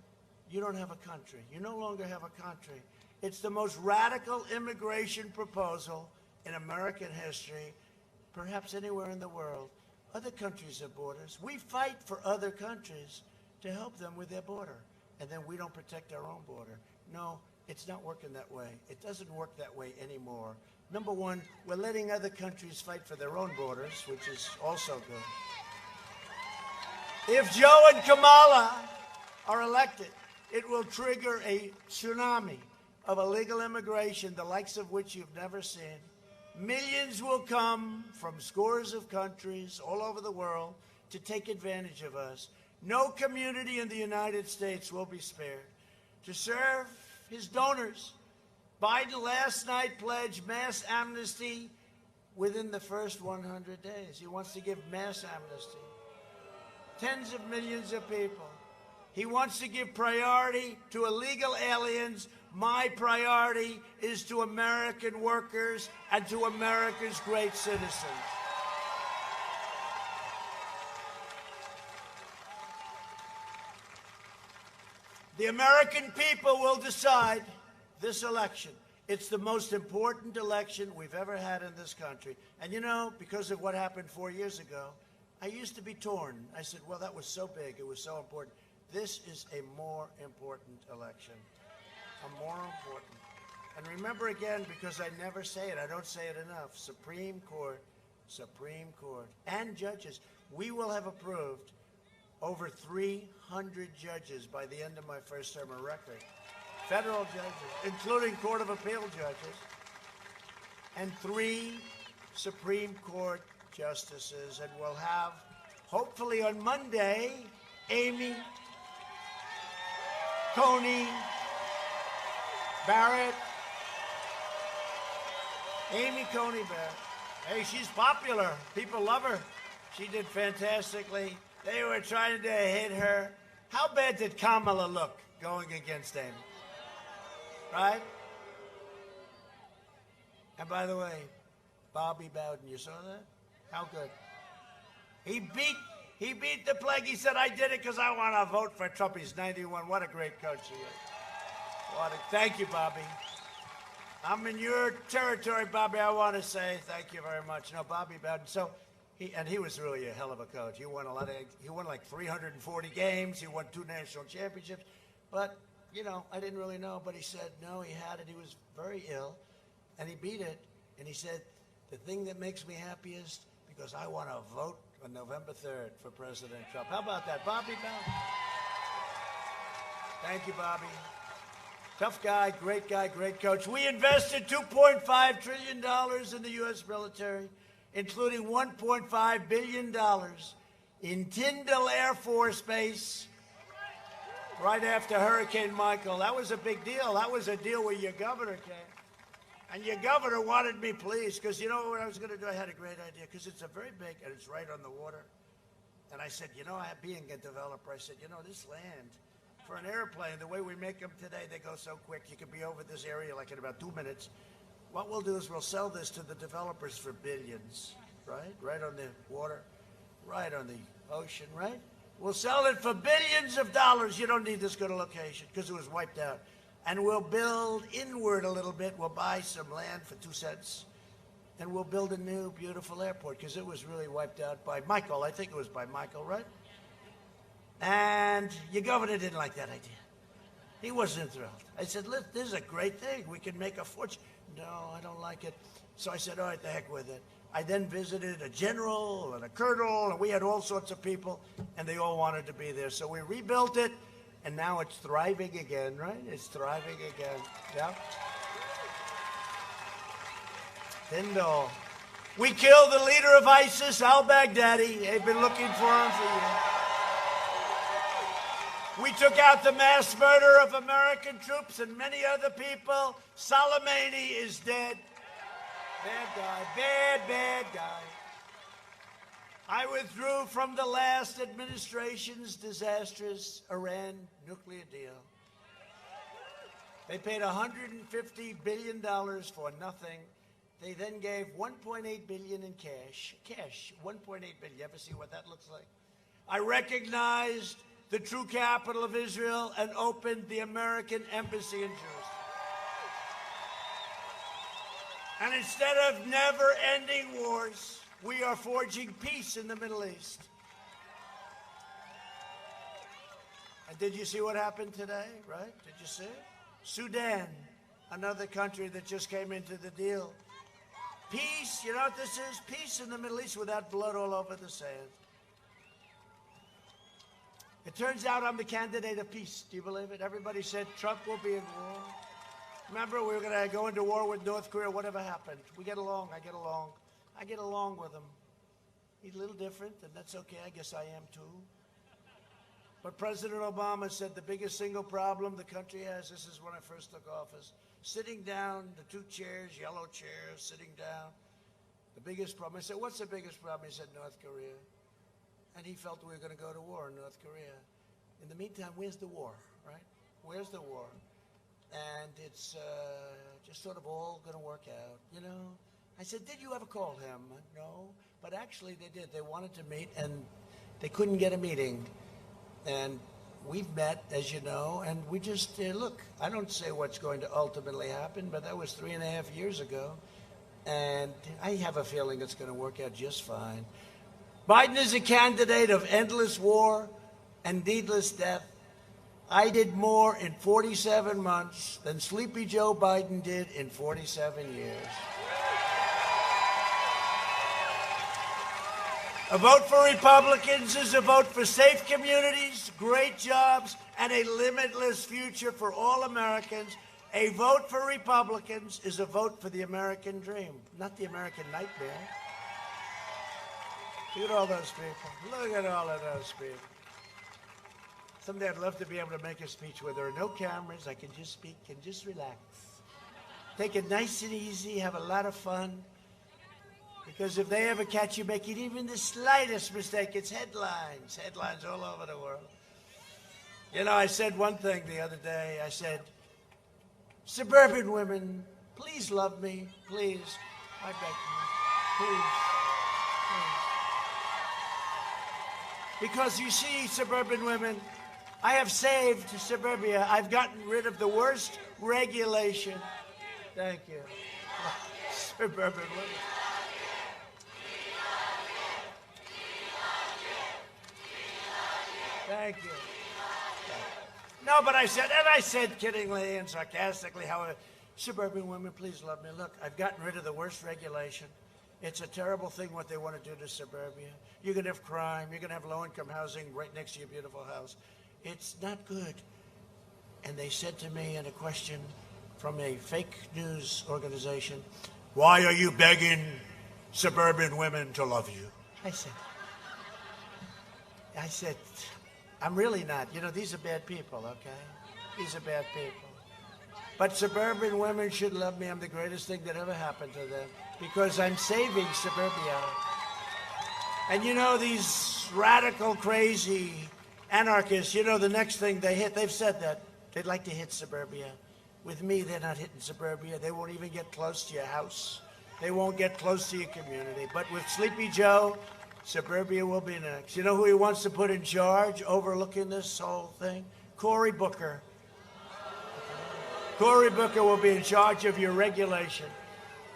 S1: you don't have a country. You no longer have a country. It's the most radical immigration proposal in American history, perhaps anywhere in the world. Other countries have borders. We fight for other countries to help them with their border, and then we don't protect our own border. No, it's not working that way. It doesn't work that way anymore. Number one, we're letting other countries fight for their own borders, which is also good. If Joe and Kamala are elected, it will trigger a tsunami of illegal immigration, the likes of which you've never seen. Millions will come from scores of countries all over the world to take advantage of us. No community in the United States will be spared. To serve his donors, Biden last night pledged mass amnesty within the first 100 days. He wants to give mass amnesty. Tens of millions of people. He wants to give priority to illegal aliens. My priority is to American workers and to America's great citizens. The American people will decide this election. It's the most important election we've ever had in this country. And you know, because of what happened 4 years ago, I used to be torn. I said, well, that was so big. It was so important. This is a more important election. A more important. And remember again, because I never say it, I don't say it enough, Supreme Court, and judges. We will have approved over 300 judges by the end of my first term, a record. Federal judges, including Court of Appeal judges, and 3 Supreme Court justices. And we'll have, hopefully on Monday, Amy Coney Barrett. Amy Coney Barrett. Hey, she's popular. People love her. She did fantastically. They were trying to hit her. How bad did Kamala look going against Amy? Right? And by the way, Bobby Bowden, you saw that? How good? He beat the plague. He said, I did it because I want to vote for Trump. He's 91. What a great coach he is. Thank you, Bobby. I'm in your territory, Bobby. I want to say thank you very much. No, Bobby Bowden. So, he was really a hell of a coach. He won like 340 games. He won 2 national championships. But, you know, I didn't really know. But he said, no, he had it. He was very ill. And he beat it. And he said, the thing that makes me happiest, because I want to vote on November 3rd for President Trump. How about that? Bobby Bowden. Thank you, Bobby. Tough guy, great coach. We invested $2.5 trillion in the U.S. military, including $1.5 billion in Tyndall Air Force Base right after Hurricane Michael. That was a big deal. That was a deal where your governor came. And your governor wanted me pleased, because you know what I was going to do? I had a great idea, because it's a very big, and it's right on the water. And I said, you know, being a developer, I said, you know, this land, for an airplane, the way we make them today, they go so quick. You can be over this area like in about 2 minutes. What we'll do is we'll sell this to the developers for billions, right? Right on the water, right on the ocean, right? We'll sell it for billions of dollars. You don't need this good a location, because it was wiped out. And we'll build inward a little bit. We'll buy some land for 2 cents. And we'll build a new, beautiful airport, because it was really wiped out by Michael. I think it was by Michael, right? And your governor didn't like that idea. He wasn't thrilled. I said, look, this is a great thing. We can make a fortune. No, I don't like it. So I said, all right, the heck with it. I then visited a general and a colonel, and we had all sorts of people, and they all wanted to be there. So we rebuilt it, and now it's thriving again, right? It's thriving again. Yeah. Tyndall. We killed the leader of ISIS, al-Baghdadi. They've been looking for him for years. We took out the mass murder of American troops and many other people. Soleimani is dead. Bad guy, bad guy. I withdrew from the last administration's disastrous Iran nuclear deal. They paid $150 billion for nothing. They then gave $1.8 billion in cash. Cash, $1.8 billion. You ever see what that looks like? I recognized the true capital of Israel and opened the American embassy in Jerusalem. And instead of never-ending wars, we are forging peace in the Middle East. And did you see what happened today, right? Did you see it? Sudan, another country that just came into the deal. Peace, you know what this is? Peace in the Middle East without blood all over the sand. It turns out I'm the candidate of peace. Do you believe it? Everybody said Trump will be in war. Remember, we were going to go into war with North Korea. Whatever happened? We get along. I get along. I get along with him. He's a little different, and that's okay. I guess I am too. But President Obama said the biggest single problem the country has, this is when I first took office, sitting down, the 2 chairs, yellow chairs, sitting down. The biggest problem. I said, what's the biggest problem? He said, North Korea. And he felt we were going to go to war in North Korea. In the meantime, where's the war, right? Where's the war? And it's just sort of all going to work out, you know? I said, did you ever call him? No. But actually, they did. They wanted to meet, and they couldn't get a meeting. And we've met, as you know, and we just, look, I don't say what's going to ultimately happen, but that was 3.5 years ago. And I have a feeling it's going to work out just fine. Biden is a candidate of endless war and needless death. I did more in 47 months than Sleepy Joe Biden did in 47 years. A vote for Republicans is a vote for safe communities, great jobs, and a limitless future for all Americans. A vote for Republicans is a vote for the American dream, not the American nightmare. Look at all those people. Look at all of those people. Someday I'd love to be able to make a speech where there are no cameras. I can just speak and just relax. Take it nice and easy, have a lot of fun. Because if they ever catch you making even the slightest mistake, it's headlines. Headlines all over the world. You know, I said one thing the other day. I said, suburban women please love me, please. I beg you, please. Because you see, suburban women, I have saved suburbia. I've gotten rid of the worst regulation. Thank you. Suburban women. Thank you. No, but I said kiddingly and sarcastically, how suburban women, please love me. Look, I've gotten rid of the worst regulation. It's a terrible thing what they want to do to suburbia. You're going to have crime. You're going to have low-income housing right next to your beautiful house. It's not good. And they said to me in a question from a fake news organization, why are you begging suburban women to love you? I said, I'm really not. You know, these are bad people, okay? These are bad people. But suburban women should love me. I'm the greatest thing that ever happened to them because I'm saving suburbia. And you know, these radical, crazy anarchists, you know, the next thing they hit, they've said that, they'd like to hit suburbia. With me, they're not hitting suburbia. They won't even get close to your house. They won't get close to your community. But with Sleepy Joe, suburbia will be next. You know who he wants to put in charge, overlooking this whole thing? Cory Booker. Cory Booker will be in charge of your regulation.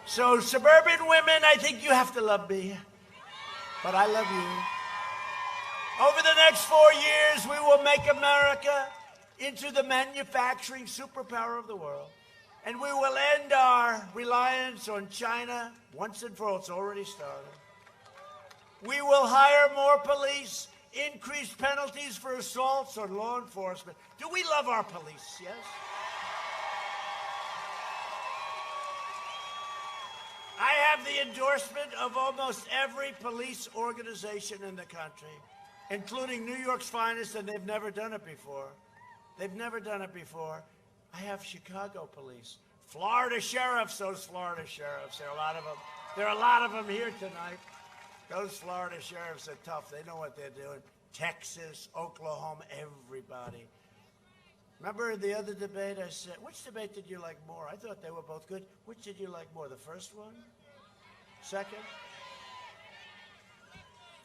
S1: So suburban women, I think you have to love me. But I love you. Over the next 4 years, we will make America into the manufacturing superpower of the world. And we will end our reliance on China once and for all. It's already started. We will hire more police, increase penalties for assaults on law enforcement. Do we love our police? Yes? I have the endorsement of almost every police organization in the country, including New York's finest, and they've never done it before. They've never done it before. I have Chicago police, Florida sheriffs, those Florida sheriffs. There are a lot of them. There are a lot of them here tonight. Those Florida sheriffs are tough. They know what they're doing. Texas, Oklahoma, everybody. Remember in the other debate I said, which debate did you like more? I thought they were both good. Which did you like more, the first one? Second?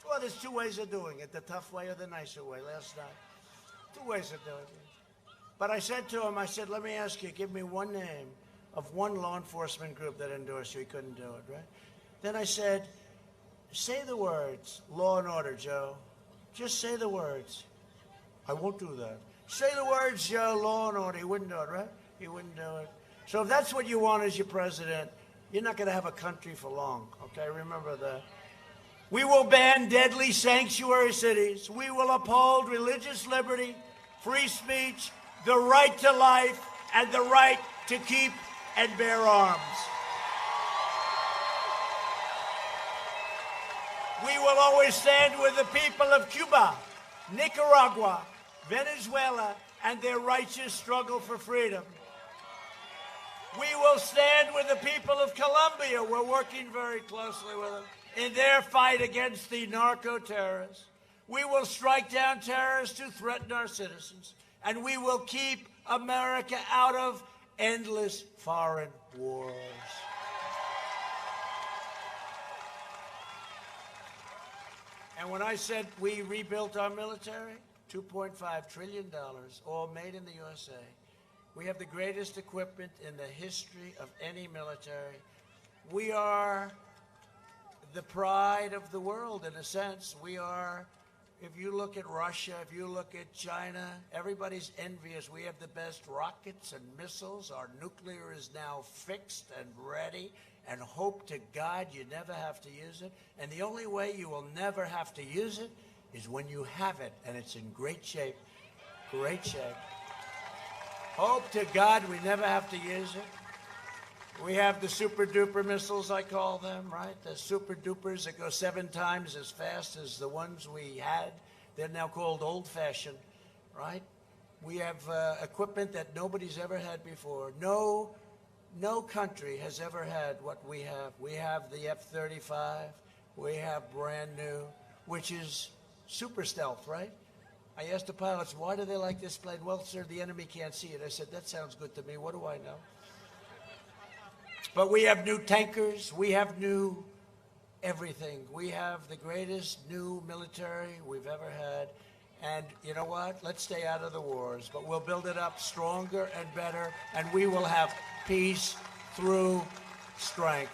S1: Well, there's two ways of doing it, the tough way or the nicer way last night. Two ways of doing it. But I said to him, I said, let me ask you, give me one name of one law enforcement group that endorsed you. He couldn't do it, right? Then I said, say the words, law and order, Joe. Just say the words. I won't do that. Say the words, Joe, law and order. He wouldn't do it, right? He wouldn't do it. So if that's what you want as your president, you're not going to have a country for long, okay? Remember that. We will ban deadly sanctuary cities. We will uphold religious liberty, free speech, the right to life, and the right to keep and bear arms. We will always stand with the people of Cuba, Nicaragua, Venezuela, and their righteous struggle for freedom. We will stand with the people of Colombia. We're working very closely with them in their fight against the narco-terrorists. We will strike down terrorists who threaten our citizens, and we will keep America out of endless foreign wars. And when I said we rebuilt our military, $2.5 trillion, all made in the USA. We have the greatest equipment in the history of any military. We are the pride of the world, in a sense. We are, if you look at Russia, if you look at China, everybody's envious. We have the best rockets and missiles. Our nuclear is now fixed and ready. And hope to God you never have to use it. And the only way you will never have to use it is when you have it, and it's in great shape. Great shape. Hope to God we never have to use it. We have the super-duper missiles, I call them, right? The super-dupers that go 7 times as fast as the ones we had. They're now called old-fashioned, right? We have equipment that nobody's ever had before. No country has ever had what we have. We have the F-35. We have brand new, which is super stealth, right? I asked the pilots, why do they like this plane? Well, sir, the enemy can't see it. I said, that sounds good to me. What do I know? But we have new tankers. We have new everything. We have the greatest new military we've ever had. And you know what? Let's stay out of the wars, but we'll build it up stronger and better, and we will have peace through strength.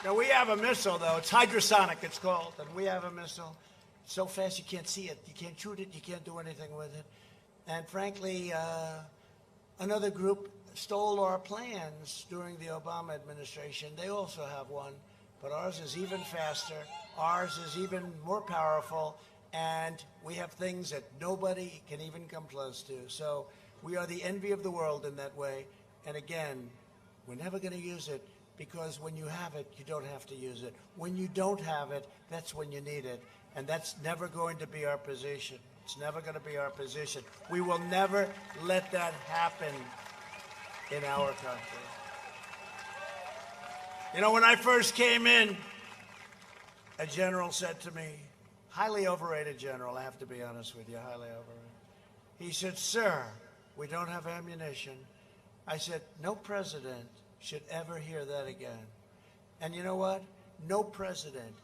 S1: Now, we have a missile, though. It's hypersonic, it's called. And we have a missile so fast you can't see it. You can't shoot it. You can't do anything with it. And frankly, another group stole our plans during the Obama administration. They also have one. But ours is even faster. Ours is even more powerful. And we have things that nobody can even come close to. So we are the envy of the world in that way. And again, we're never going to use it. Because when you have it, you don't have to use it. When you don't have it, that's when you need it. And that's never going to be our position. It's never going to be our position. We will never let that happen in our country. You know, when I first came in, a general said to me, highly overrated general, I have to be honest with you, highly overrated. He said, sir, we don't have ammunition. I said, no president should ever hear that again. And you know what? No president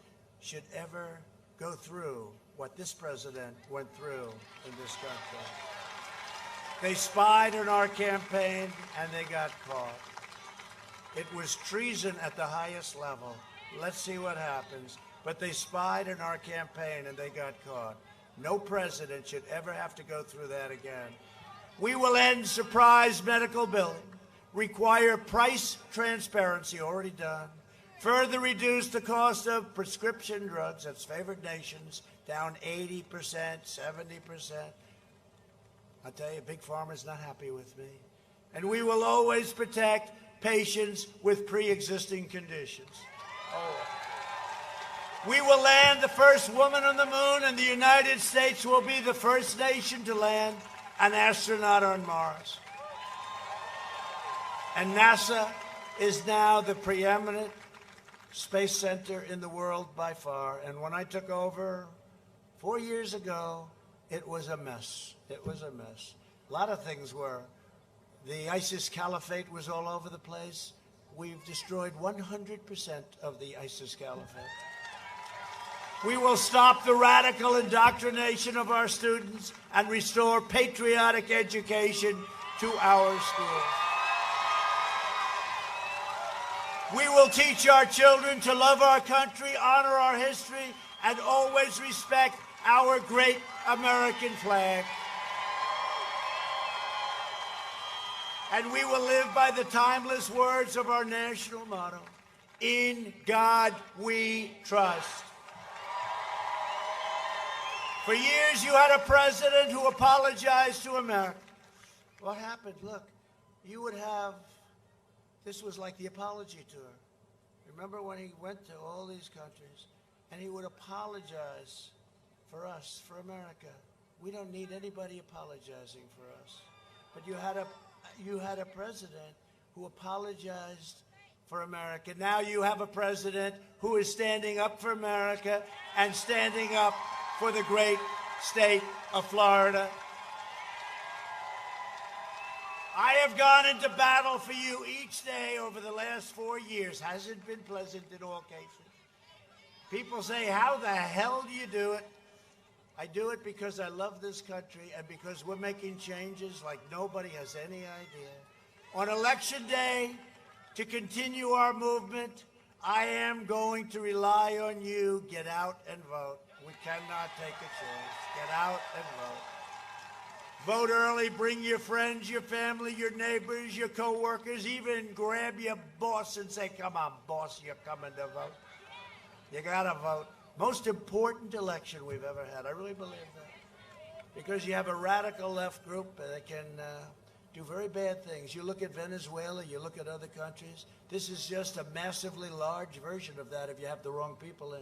S1: should ever go through what this president went through in this country. They spied on our campaign and they got caught. It was treason at the highest level. Let's see what happens. But they spied on our campaign and they got caught. No president should ever have to go through that again. We will end surprise medical billing. Require price transparency, already done. Further reduce the cost of prescription drugs, that's favored nations, down 80%, 70%. I'll tell you, Big Pharma's not happy with me. And we will always protect patients with pre-existing conditions. We will land the first woman on the moon, and the United States will be the first nation to land an astronaut on Mars. And NASA is now the preeminent space center in the world by far. And when I took over 4 years ago, it was a mess. It was a mess. A lot of things were. The ISIS caliphate was all over the place. We've destroyed 100% of the ISIS caliphate. We will stop the radical indoctrination of our students and restore patriotic education to our schools. We will teach our children to love our country, honor our history, and always respect our great American flag. And we will live by the timeless words of our national motto, in God we trust. For years you had a president who apologized to America. What happened? Look, you would have, this was like the apology tour. Remember when he went to all these countries and he would apologize for us, for America. We don't need anybody apologizing for us. But you had a president who apologized for America. Now you have a president who is standing up for America and standing up for the great state of Florida. I have gone into battle for you each day over the last 4 years. Hasn't been pleasant in all cases. People say, how the hell do you do it? I do it because I love this country and because we're making changes like nobody has any idea. On Election Day, to continue our movement, I am going to rely on you. Get out and vote. We cannot take a chance. Get out and vote. Vote early, bring your friends, your family, your neighbors, your co-workers, even grab your boss and say, come on, boss, you're coming to vote. You gotta vote. Most important election we've ever had. I really believe that. Because you have a radical left group that can do very bad things. You look at Venezuela, you look at other countries. This is just a massively large version of that if you have the wrong people in.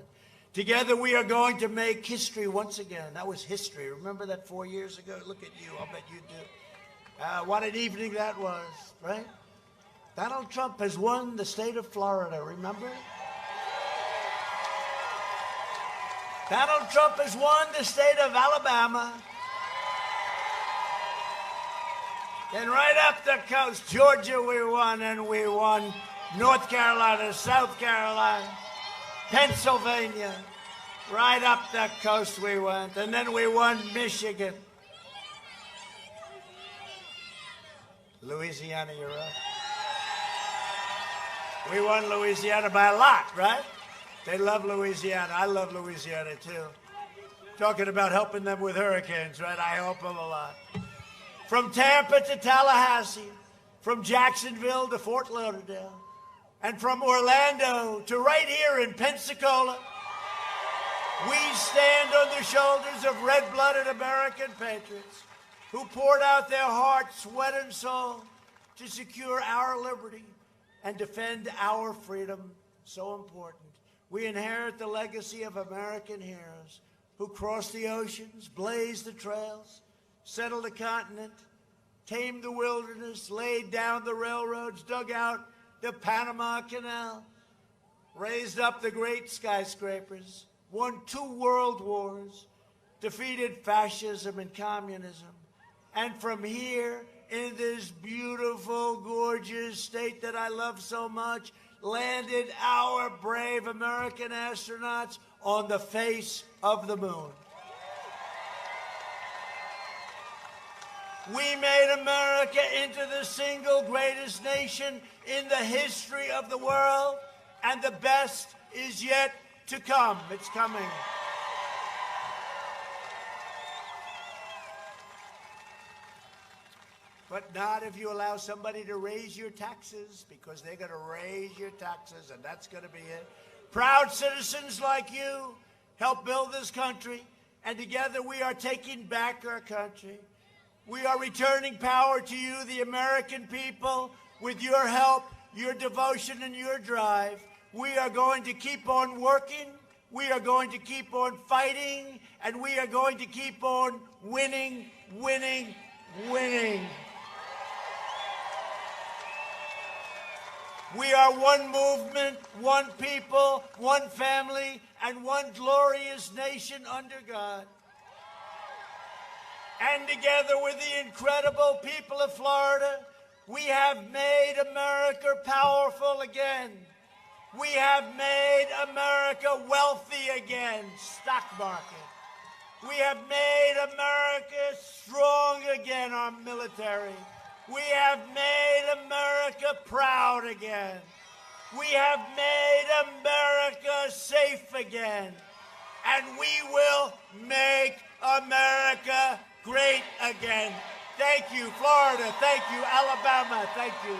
S1: Together we are going to make history once again. That was history. Remember that 4 years ago? Look at you. I'll bet you do. What an evening that was, right? Donald Trump has won the state of Florida, remember? Donald Trump has won the state of Alabama. Then right up the coast, Georgia we won, and we won North Carolina, South Carolina, Pennsylvania. Right up the coast we went, and then we won Michigan. Louisiana, you're up. We won Louisiana by a lot, right? They love Louisiana. I love Louisiana, too. Talking about helping them with hurricanes, right? I help them a lot. From Tampa to Tallahassee, from Jacksonville to Fort Lauderdale, and from Orlando to right here in Pensacola, we stand on the shoulders of red-blooded American patriots who poured out their heart, sweat, and soul to secure our liberty and defend our freedom, so important. We inherit the legacy of American heroes who crossed the oceans, blazed the trails, settled the continent, tamed the wilderness, laid down the railroads, dug out the Panama Canal, raised up the great skyscrapers, won 2 world wars, defeated fascism and communism, and from here, in this beautiful, gorgeous state that I love so much, landed our brave American astronauts on the face of the moon. We made America into the single greatest nation in the history of the world, and the best is yet to come. It's coming. But not if you allow somebody to raise your taxes, because they're going to raise your taxes, and that's going to be it. Proud citizens like you help build this country, and together we are taking back our country. We are returning power to you, the American people, with your help, your devotion, and your drive. We are going to keep on working, we are going to keep on fighting, and we are going to keep on winning, winning, winning. We are one movement, one people, one family, and one glorious nation under God. And together with the incredible people of Florida, we have made America powerful again. We have made America wealthy again, stock market. We have made America strong again, our military. We have made America proud again. We have made America safe again. And we will make America great again. Thank you, Florida. Thank you, Alabama. Thank you.